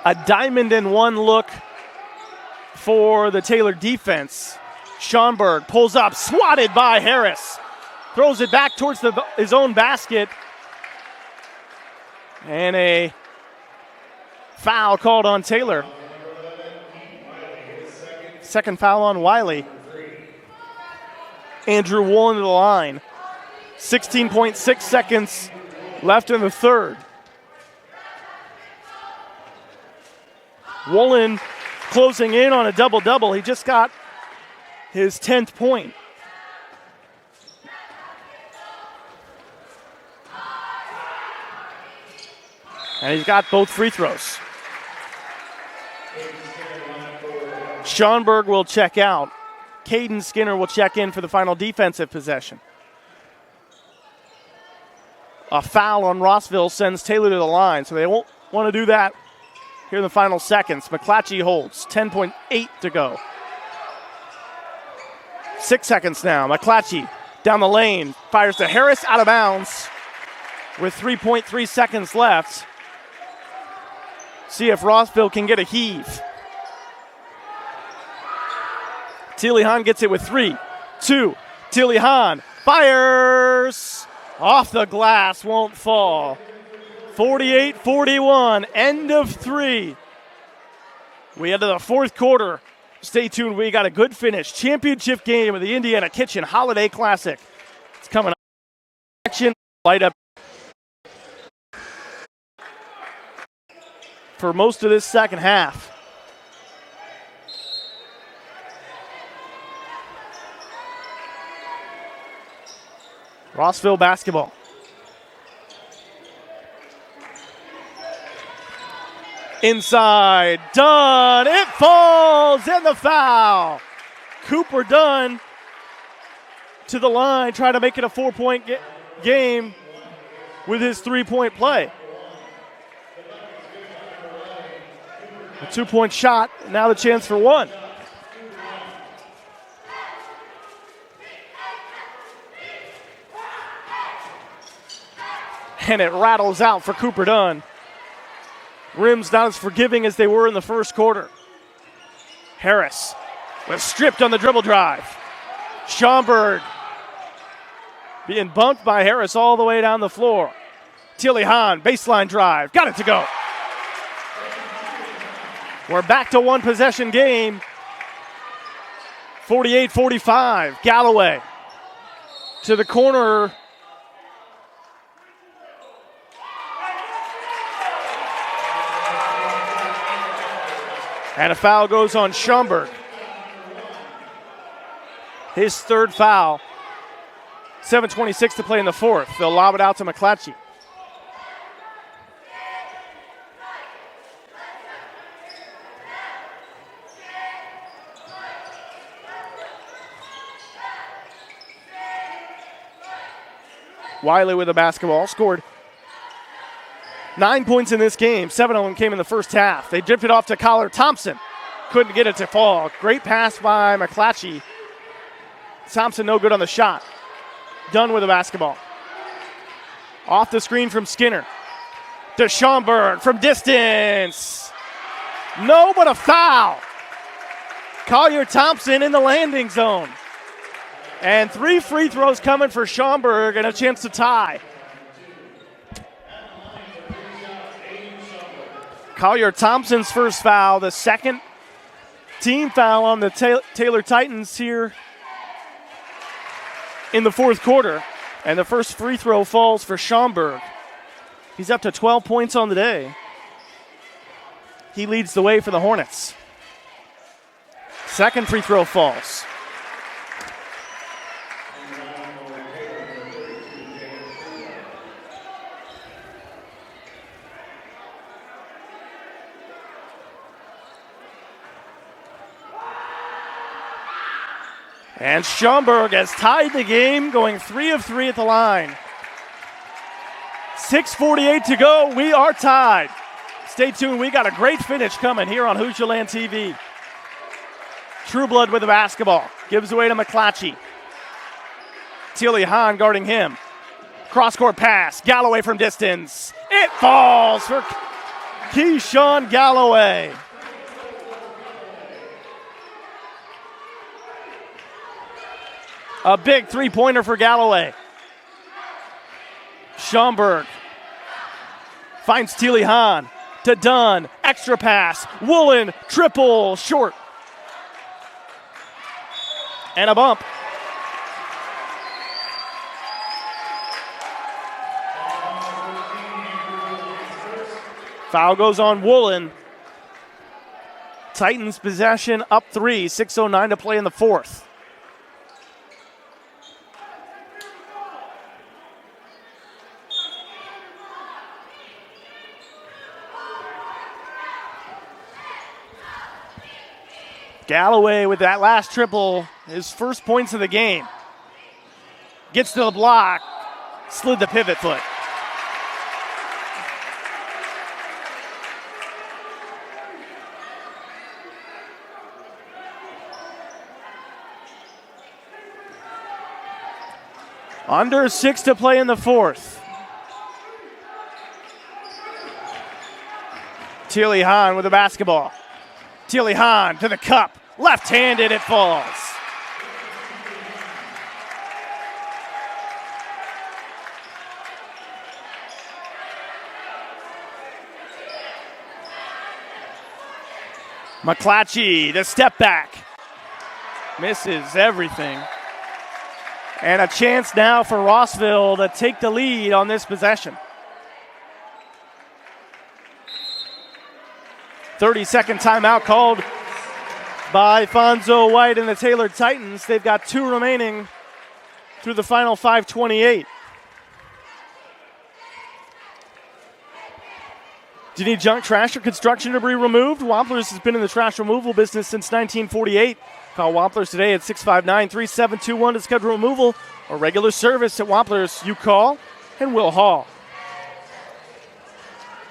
A diamond and one look for the Taylor defense. Schomburg pulls up, swatted by Harris. Throws it back towards his own basket. And a foul called on Taylor. Second foul on Wiley. Andrew Woolen to the line. 16.6 seconds left in the third. Woolen closing in on a double-double. He just got his 10th point. And he's got both free throws. Schomburg will check out. Caden Skinner will check in for the final defensive possession. A foul on Rossville sends Taylor to the line, so they won't want to do that here in the final seconds. McClatchy holds, 10.8 to go. 6 seconds now. McClatchy down the lane, fires to Harris, out of bounds with 3.3 seconds left. See if Rossville can get a heave. Teely Hahn gets it with 3, 2. Teely Hahn fires off the glass, won't fall. 48-41, end of 3. We head to the fourth quarter. Stay tuned, we got a good finish. Championship game of the Indiana Kitchen Holiday Classic. It's coming up. Action, light up. For most of this second half. Rossville basketball. Inside, Dunn, it falls, and the foul. Cooper Dunn to the line, trying to make it a 4-point game with his 3-point play. A 2-point shot, now the chance for one. And it rattles out for Cooper Dunn. Rims not as forgiving as they were in the first quarter. Harris was stripped on the dribble drive. Schomburg being bumped by Harris all the way down the floor. Teely Hahn, baseline drive, got it to go. We're back to one possession game. 48-45, Galloway to the corner. And a foul goes on Schomburg. His third foul. 7:26 to play in the fourth. They'll lob it out to McClatchy. Wiley with the basketball, scored 9 points in this game. 7 of them came in the first half. They dipped it off to Collar Thompson. Couldn't get it to fall. Great pass by McClatchy. Thompson no good on the shot. Dunn with the basketball. Off the screen from Skinner. To Schomburg from distance. No, but a foul. Collier Thompson in the landing zone. And 3 free throws coming for Schomburg and a chance to tie. Collier Thompson's first foul, the second team foul on the Taylor Titans here in the fourth quarter. And the first free throw falls for Schomburg. He's up to 12 points on the day. He leads the way for the Hornets. Second free throw falls. And Schaumburg has tied the game, going 3 of 3 at the line. 6:48 to go. We are tied. Stay tuned. We got a great finish coming here on Hoosierland TV. Trueblood with the basketball. Gives away to McClatchy. Tilly Hahn guarding him. Cross-court pass. Galloway from distance. It falls for Keyshawn Galloway. A big three-pointer for Galloway. Schaumburg finds Tilly Hahn to Dunn. Extra pass. Woolen triple short. And a bump. Foul goes on Woolen. Titans possession up 3. 6:09 to play in the fourth. Galloway with that last triple, his first points of the game. Gets to the block, slid the pivot foot. Under 6 to play in the fourth. Tilly Hahn with the basketball. Tilly Hahn to the cup. Left-handed, it falls. McClatchy, the step back. Misses everything. And a chance now for Rossville to take the lead on this possession. 30-second timeout called by Fonzo White and the Taylor Titans. They've got 2 remaining through the final 5:28. Do you need junk, trash, or construction debris removed? Wamplers has been in the trash removal business since 1948. Call Wamplers today at 659-3721 to schedule removal or regular service at Wamplers. You call and we'll haul.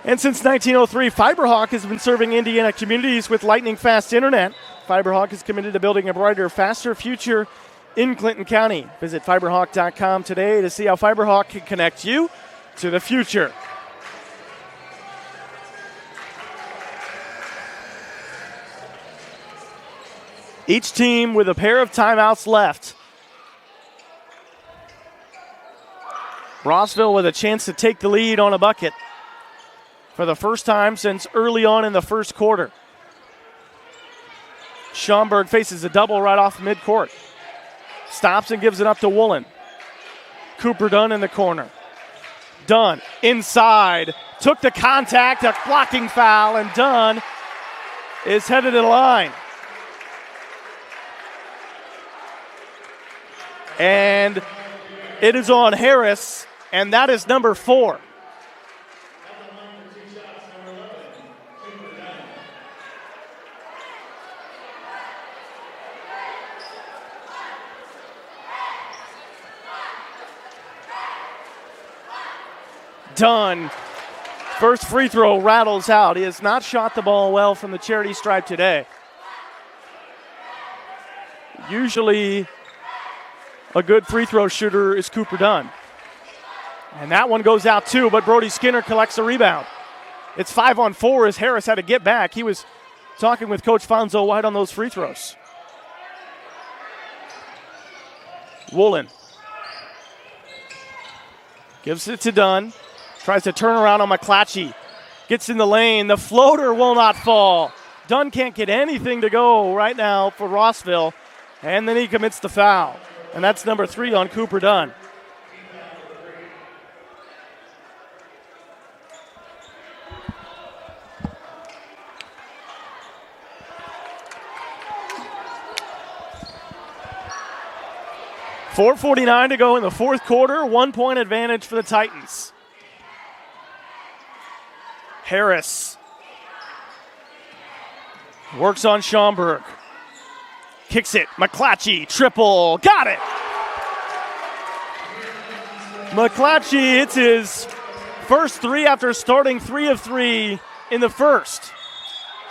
And since 1903, FiberHawk has been serving Indiana communities with lightning-fast internet. FiberHawk is committed to building a brighter, faster future in Clinton County. Visit fiberhawk.com today to see how FiberHawk can connect you to the future. Each team with a pair of timeouts left. Rossville with a chance to take the lead on a bucket for the first time since early on in the first quarter. Schaumburg faces a double right off midcourt. Stops and gives it up to Woolen. Cooper Dunn in the corner. Dunn inside. Took the contact, a blocking foul, and Dunn is headed to the line. And it is on Harris, and that is number 4. Dunn. First free throw rattles out. He has not shot the ball well from the charity stripe today. Usually a good free throw shooter is Cooper Dunn. And that one goes out too, but Brody Skinner collects a rebound. It's 5-on-4 as Harris had to get back. He was talking with Coach Fonzo White on those free throws. Woolen gives it to Dunn. Tries to turn around on McClatchy. Gets in the lane. The floater will not fall. Dunn can't get anything to go right now for Rossville. And then he commits the foul. And that's number 3 on Cooper Dunn. .449 to go in the fourth quarter. 1-point advantage for the Titans. Harris works on Schaumburg. Kicks it. McClatchy, triple. Got it. McClatchy hits his first three after starting 3 of 3 in the first.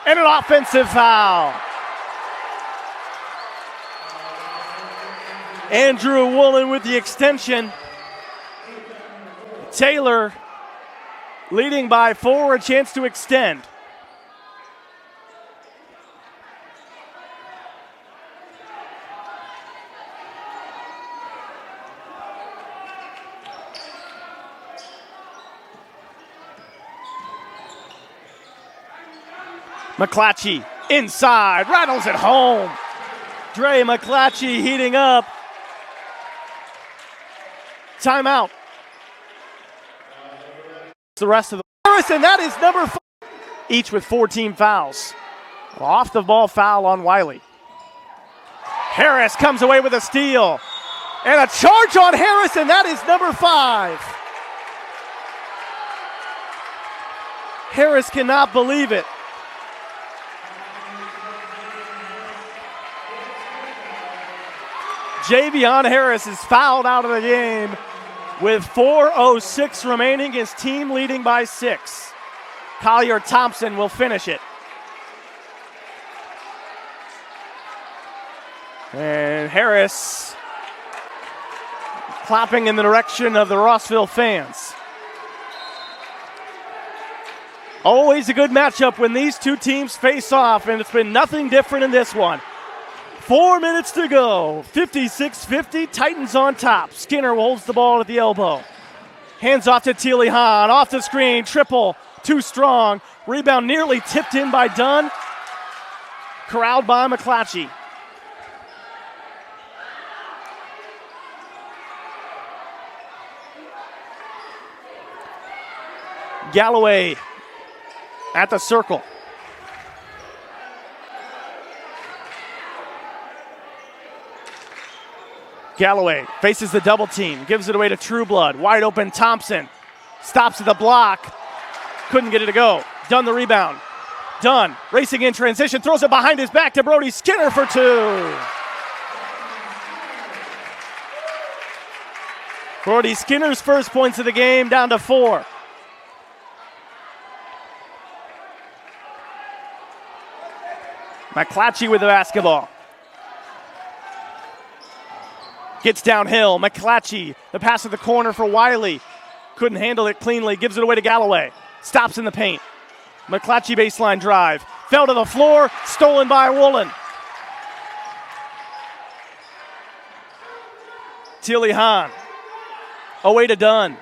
And an offensive foul. Andrew Woolen with the extension. Taylor leading by 4, a chance to extend. McClatchy inside, rattles it home. Dre McClatchy heating up. Timeout. The rest of the Harrison, that is number 5. Each with 4 team fouls. An off the ball foul on Wiley. Harris comes away with a steal. And a charge on Harrison, that is number 5. Harris cannot believe it. Javion Harris is fouled out of the game with 4:06 remaining. His team leading by 6. Collier Thompson will finish it. And Harris clapping in the direction of the Rossville fans. Always a good matchup when these two teams face off, and it's been nothing different in this one. 4 minutes to go. 56-50. Titans on top. Skinner holds the ball at the elbow. Hands off to Teely Hahn. Off the screen. Triple. Too strong. Rebound nearly tipped in by Dunn. Corralled by McClatchy. Galloway at the circle. Galloway faces the double team, gives it away to Trueblood. Wide open Thompson. Stops at the block. Couldn't get it to go. Dunn the rebound. Dunn racing in transition, throws it behind his back to Brody Skinner for 2. Brody Skinner's first points of the game, down to 4. McClatchy with the basketball. Gets downhill. McClatchy, the pass to the corner for Wiley. Couldn't handle it cleanly. Gives it away to Galloway. Stops in the paint. McClatchy baseline drive. Fell to the floor. Stolen by Woolen. Teely Hahn. Away to Dunn.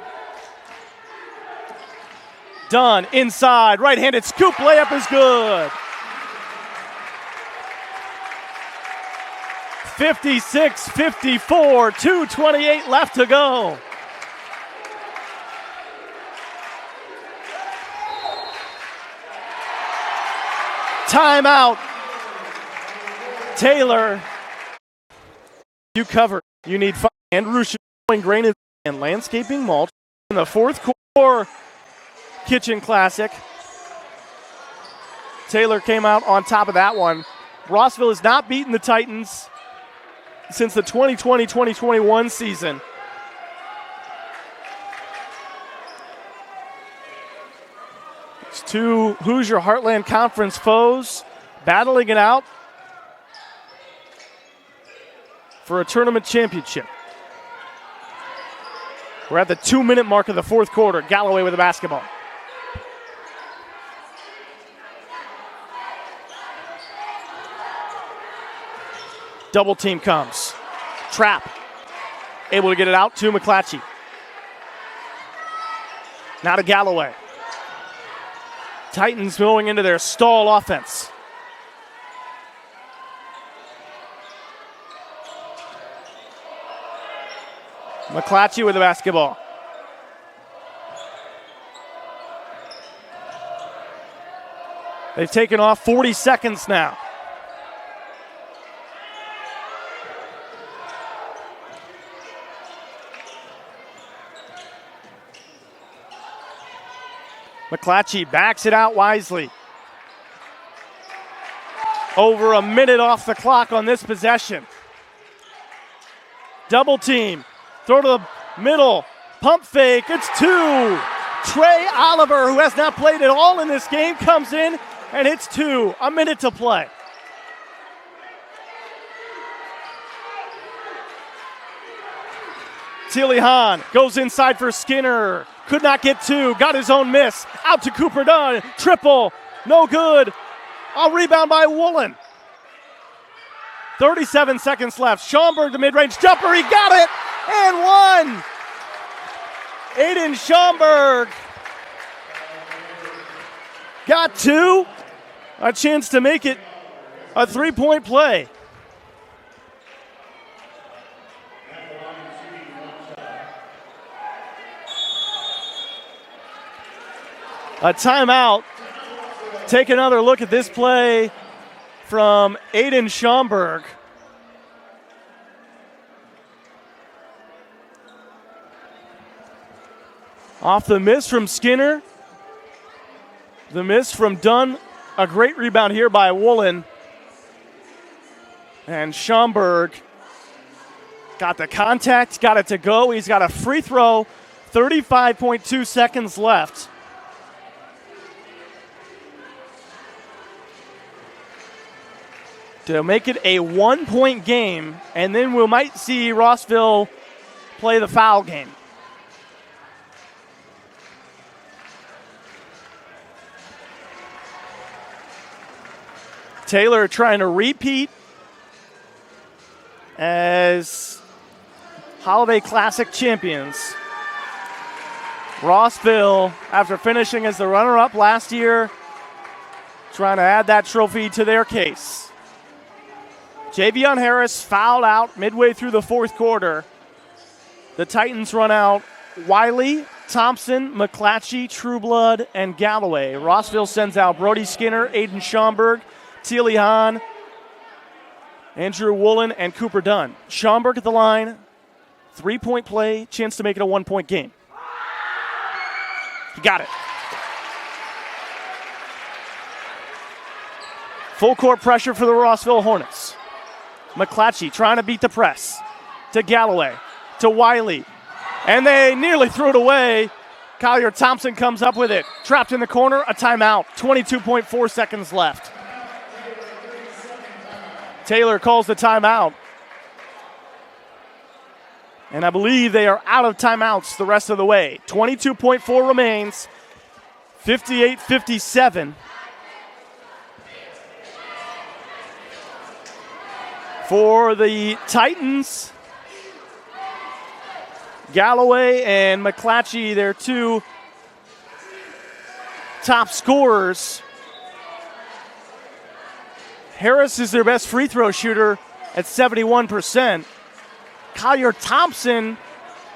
Dunn inside. Right-handed scoop. Layup is good. 56-54, 2:28 left to go. Timeout. Taylor. You cover. You need fun. And Rusha grain and landscaping mulch in the fourth quarter kitchen classic. Taylor came out on top of that one. Rossville has not beaten the Titans since the 2020-2021 season. It's two Hoosier Heartland Conference foes battling it out for a tournament championship. We're at the 2-minute mark of the fourth quarter. Galloway with the basketball. Double team comes. Trap. Able to get it out to McClatchy. Now to Galloway. Titans going into their stall offense. McClatchy with the basketball. They've taken off 40 seconds now. McClatchy backs it out wisely. Over a minute off the clock on this possession. Double team. Throw to the middle. Pump fake. It's 2. Trey Oliver, who has not played at all in this game, comes in and hits 2. A minute to play. Tilly Hahn goes inside for Skinner. Could not get 2. Got his own miss. Out to Cooper Dunn. Triple. No good. A rebound by Woolen. 37 seconds left. Schaumburg, the mid-range jumper. He got it and one. Aiden Schaumburg got 2. A chance to make it a 3-point play. A timeout. Take another look at this play from Aiden Schaumburg. Off the miss from Skinner. The miss from Dunn. A great rebound here by Woolen. And Schaumburg got the contact, got it to go. He's got a free throw. 35.2 seconds left. To make it a 1-point game, and then we might see Rossville play the foul game. Taylor trying to repeat as Holiday Classic champions. Rossville, after finishing as the runner-up last year, trying to add that trophy to their case. Javion Harris fouled out midway through the fourth quarter. The Titans run out Wiley, Thompson, McClatchy, Trueblood, and Galloway. Rossville sends out Brody Skinner, Aiden Schaumburg, Teely Hahn, Andrew Woolen, and Cooper Dunn. Schaumburg at the line. 3-point play, chance to make it a 1-point game. He got it. Full court pressure for the Rossville Hornets. McClatchy trying to beat the press. To Galloway. To Wiley. And they nearly threw it away. Collier Thompson comes up with it. Trapped in the corner, a timeout. 22.4 seconds left. Taylor calls the timeout. And I believe they are out of timeouts the rest of the way. 22.4 remains. 58-57. For the Titans, Galloway and McClatchy, their two top scorers. Harris is their best free throw shooter at 71%. Collier Thompson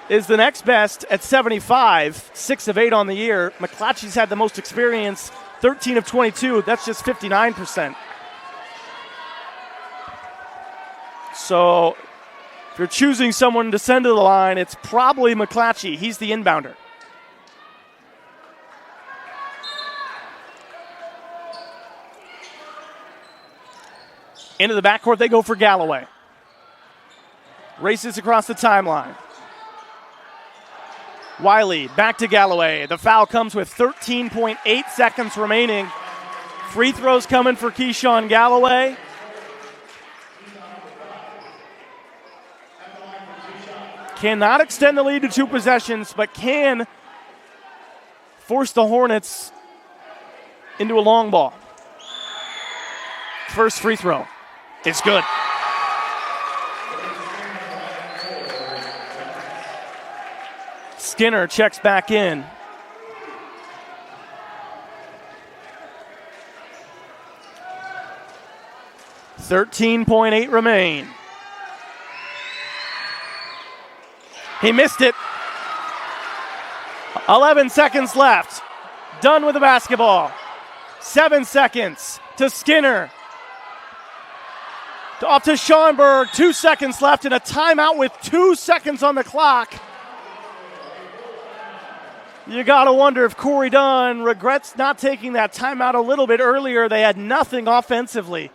is the next best at 75, 6 of 8 on the year. McClatchy's had the most experience, 13 of 22. That's just 59%. So if you're choosing someone to send to the line, it's probably McClatchy. He's the inbounder. Into the backcourt they go for Galloway. Races across the timeline. Wiley back to Galloway. The foul comes with 13.8 seconds remaining. Free throws coming for Keyshawn Galloway. Cannot extend the lead to 2 possessions, but can force the Hornets into a long ball. First free throw. It's good. Skinner checks back in. $13.8 remain. He missed it. 11 seconds left. Dunn with the basketball. 7 seconds to Skinner. Off to Schaumburg. 2 seconds left and a timeout with 2 seconds on the clock. You got to wonder if Corey Dunn regrets not taking that timeout a little bit earlier. They had nothing offensively.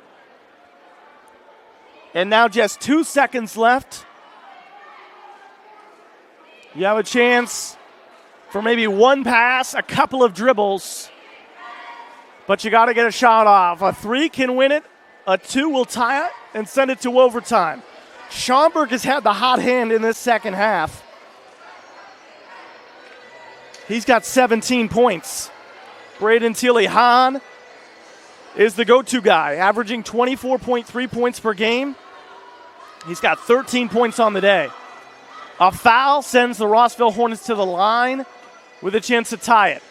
And now just 2 seconds left. You have a chance for maybe one pass, a couple of dribbles, but you got to get a shot off. A 3 can win it, a 2 will tie it and send it to overtime. Schaumburg has had the hot hand in this second half. He's got 17 points. Braden Tilly-Hahn is the go-to guy, averaging 24.3 points per game. He's got 13 points on the day. A foul sends the Rossville Hornets to the line with a chance to tie it.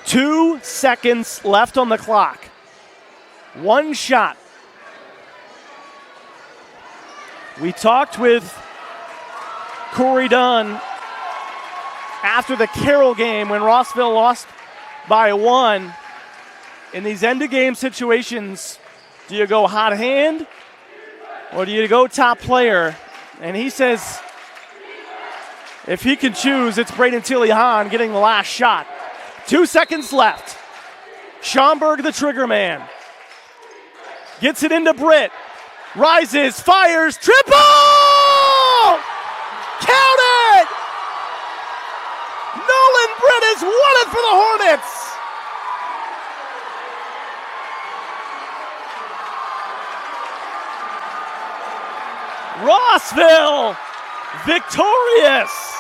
Two seconds left on the clock. One shot. We talked with Corey Dunn after the Carroll game when Rossville lost by 1. In these end-of-game situations, do you go hot hand or do you go top player? And he says if he can choose, it's Braden Tilly-Hahn getting the last shot. 2 seconds left. Schaumburg, the trigger man. Gets it into Britt. Rises, fires, triple! Count it! Nolan Britt has won it for the Hornets! Rossville victorious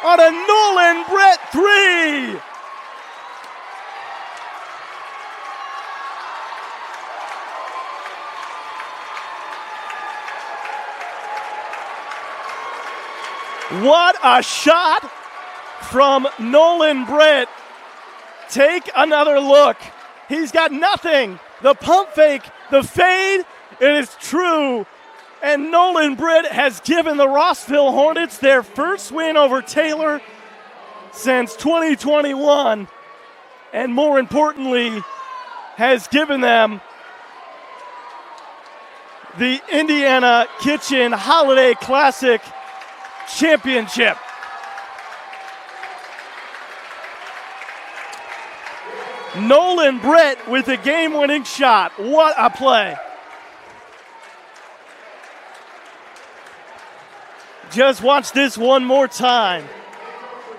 on a Nolan Britt 3! What a shot from Nolan Britt. Take another look. He's got nothing. The pump fake, the fade, it is true. And Nolan Britt has given the Rossville Hornets their first win over Taylor since 2021. And more importantly, has given them the Indiana Kitchen Holiday Classic Championship. Nolan Britt with a game-winning shot. What a play. Just watch this one more time.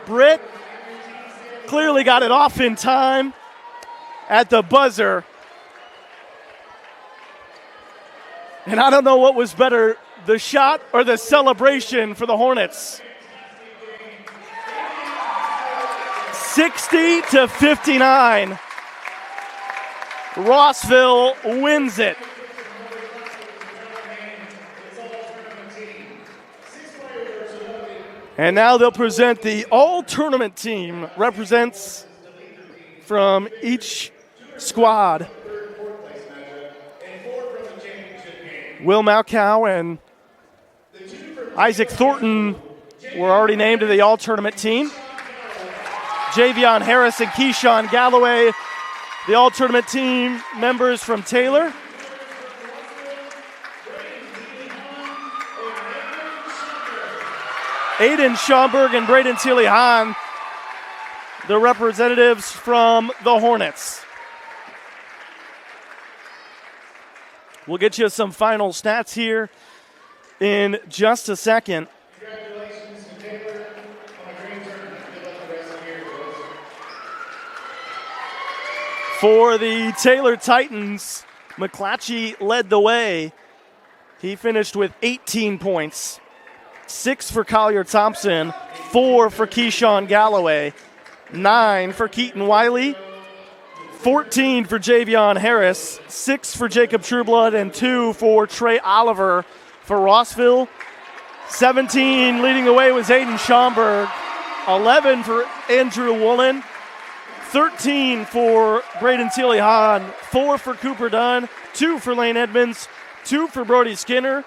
Britt clearly got it off in time at the buzzer. And I don't know what was better, the shot or the celebration for the Hornets. 60-59. Rossville wins it. And now they'll present the all-tournament team. Represents from each squad. Will Malkow and Isaac Thornton were already named to the all-tournament team. Javion Harris and Keyshawn Galloway, the all-tournament team members from Taylor. Aiden Schaumburg and Braden Tilly-Hahn, the representatives from the Hornets. We'll get you some final stats here in just a second. Congratulations to Taylor on a great tournament. Good luck the rest of the year. For the Taylor Titans, McClatchy led the way. He finished with 18 points. 6 for Collier Thompson, 4 for Keyshawn Galloway, 9 for Keaton Wiley, 14 for Javion Harris, 6 for Jacob Trueblood, and 2 for Trey Oliver for Rossville. 17 leading the way was Aiden Schaumburg, 11 for Andrew Woolen, 13 for Braden Tilly-Hahn, 4 for Cooper Dunn, 2 for Lane Edmonds, 2 for Brody Skinner,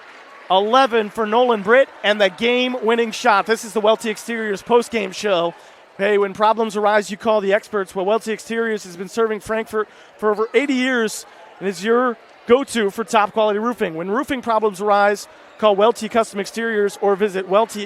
11 for Nolan Britt, and the game-winning shot. This is the Welty Exteriors post-game show. Hey, when problems arise, you call the experts. Well, Welty Exteriors has been serving Frankfort for over 80 years and is your go-to for top-quality roofing. When roofing problems arise, call Welty Custom Exteriors or visit Welty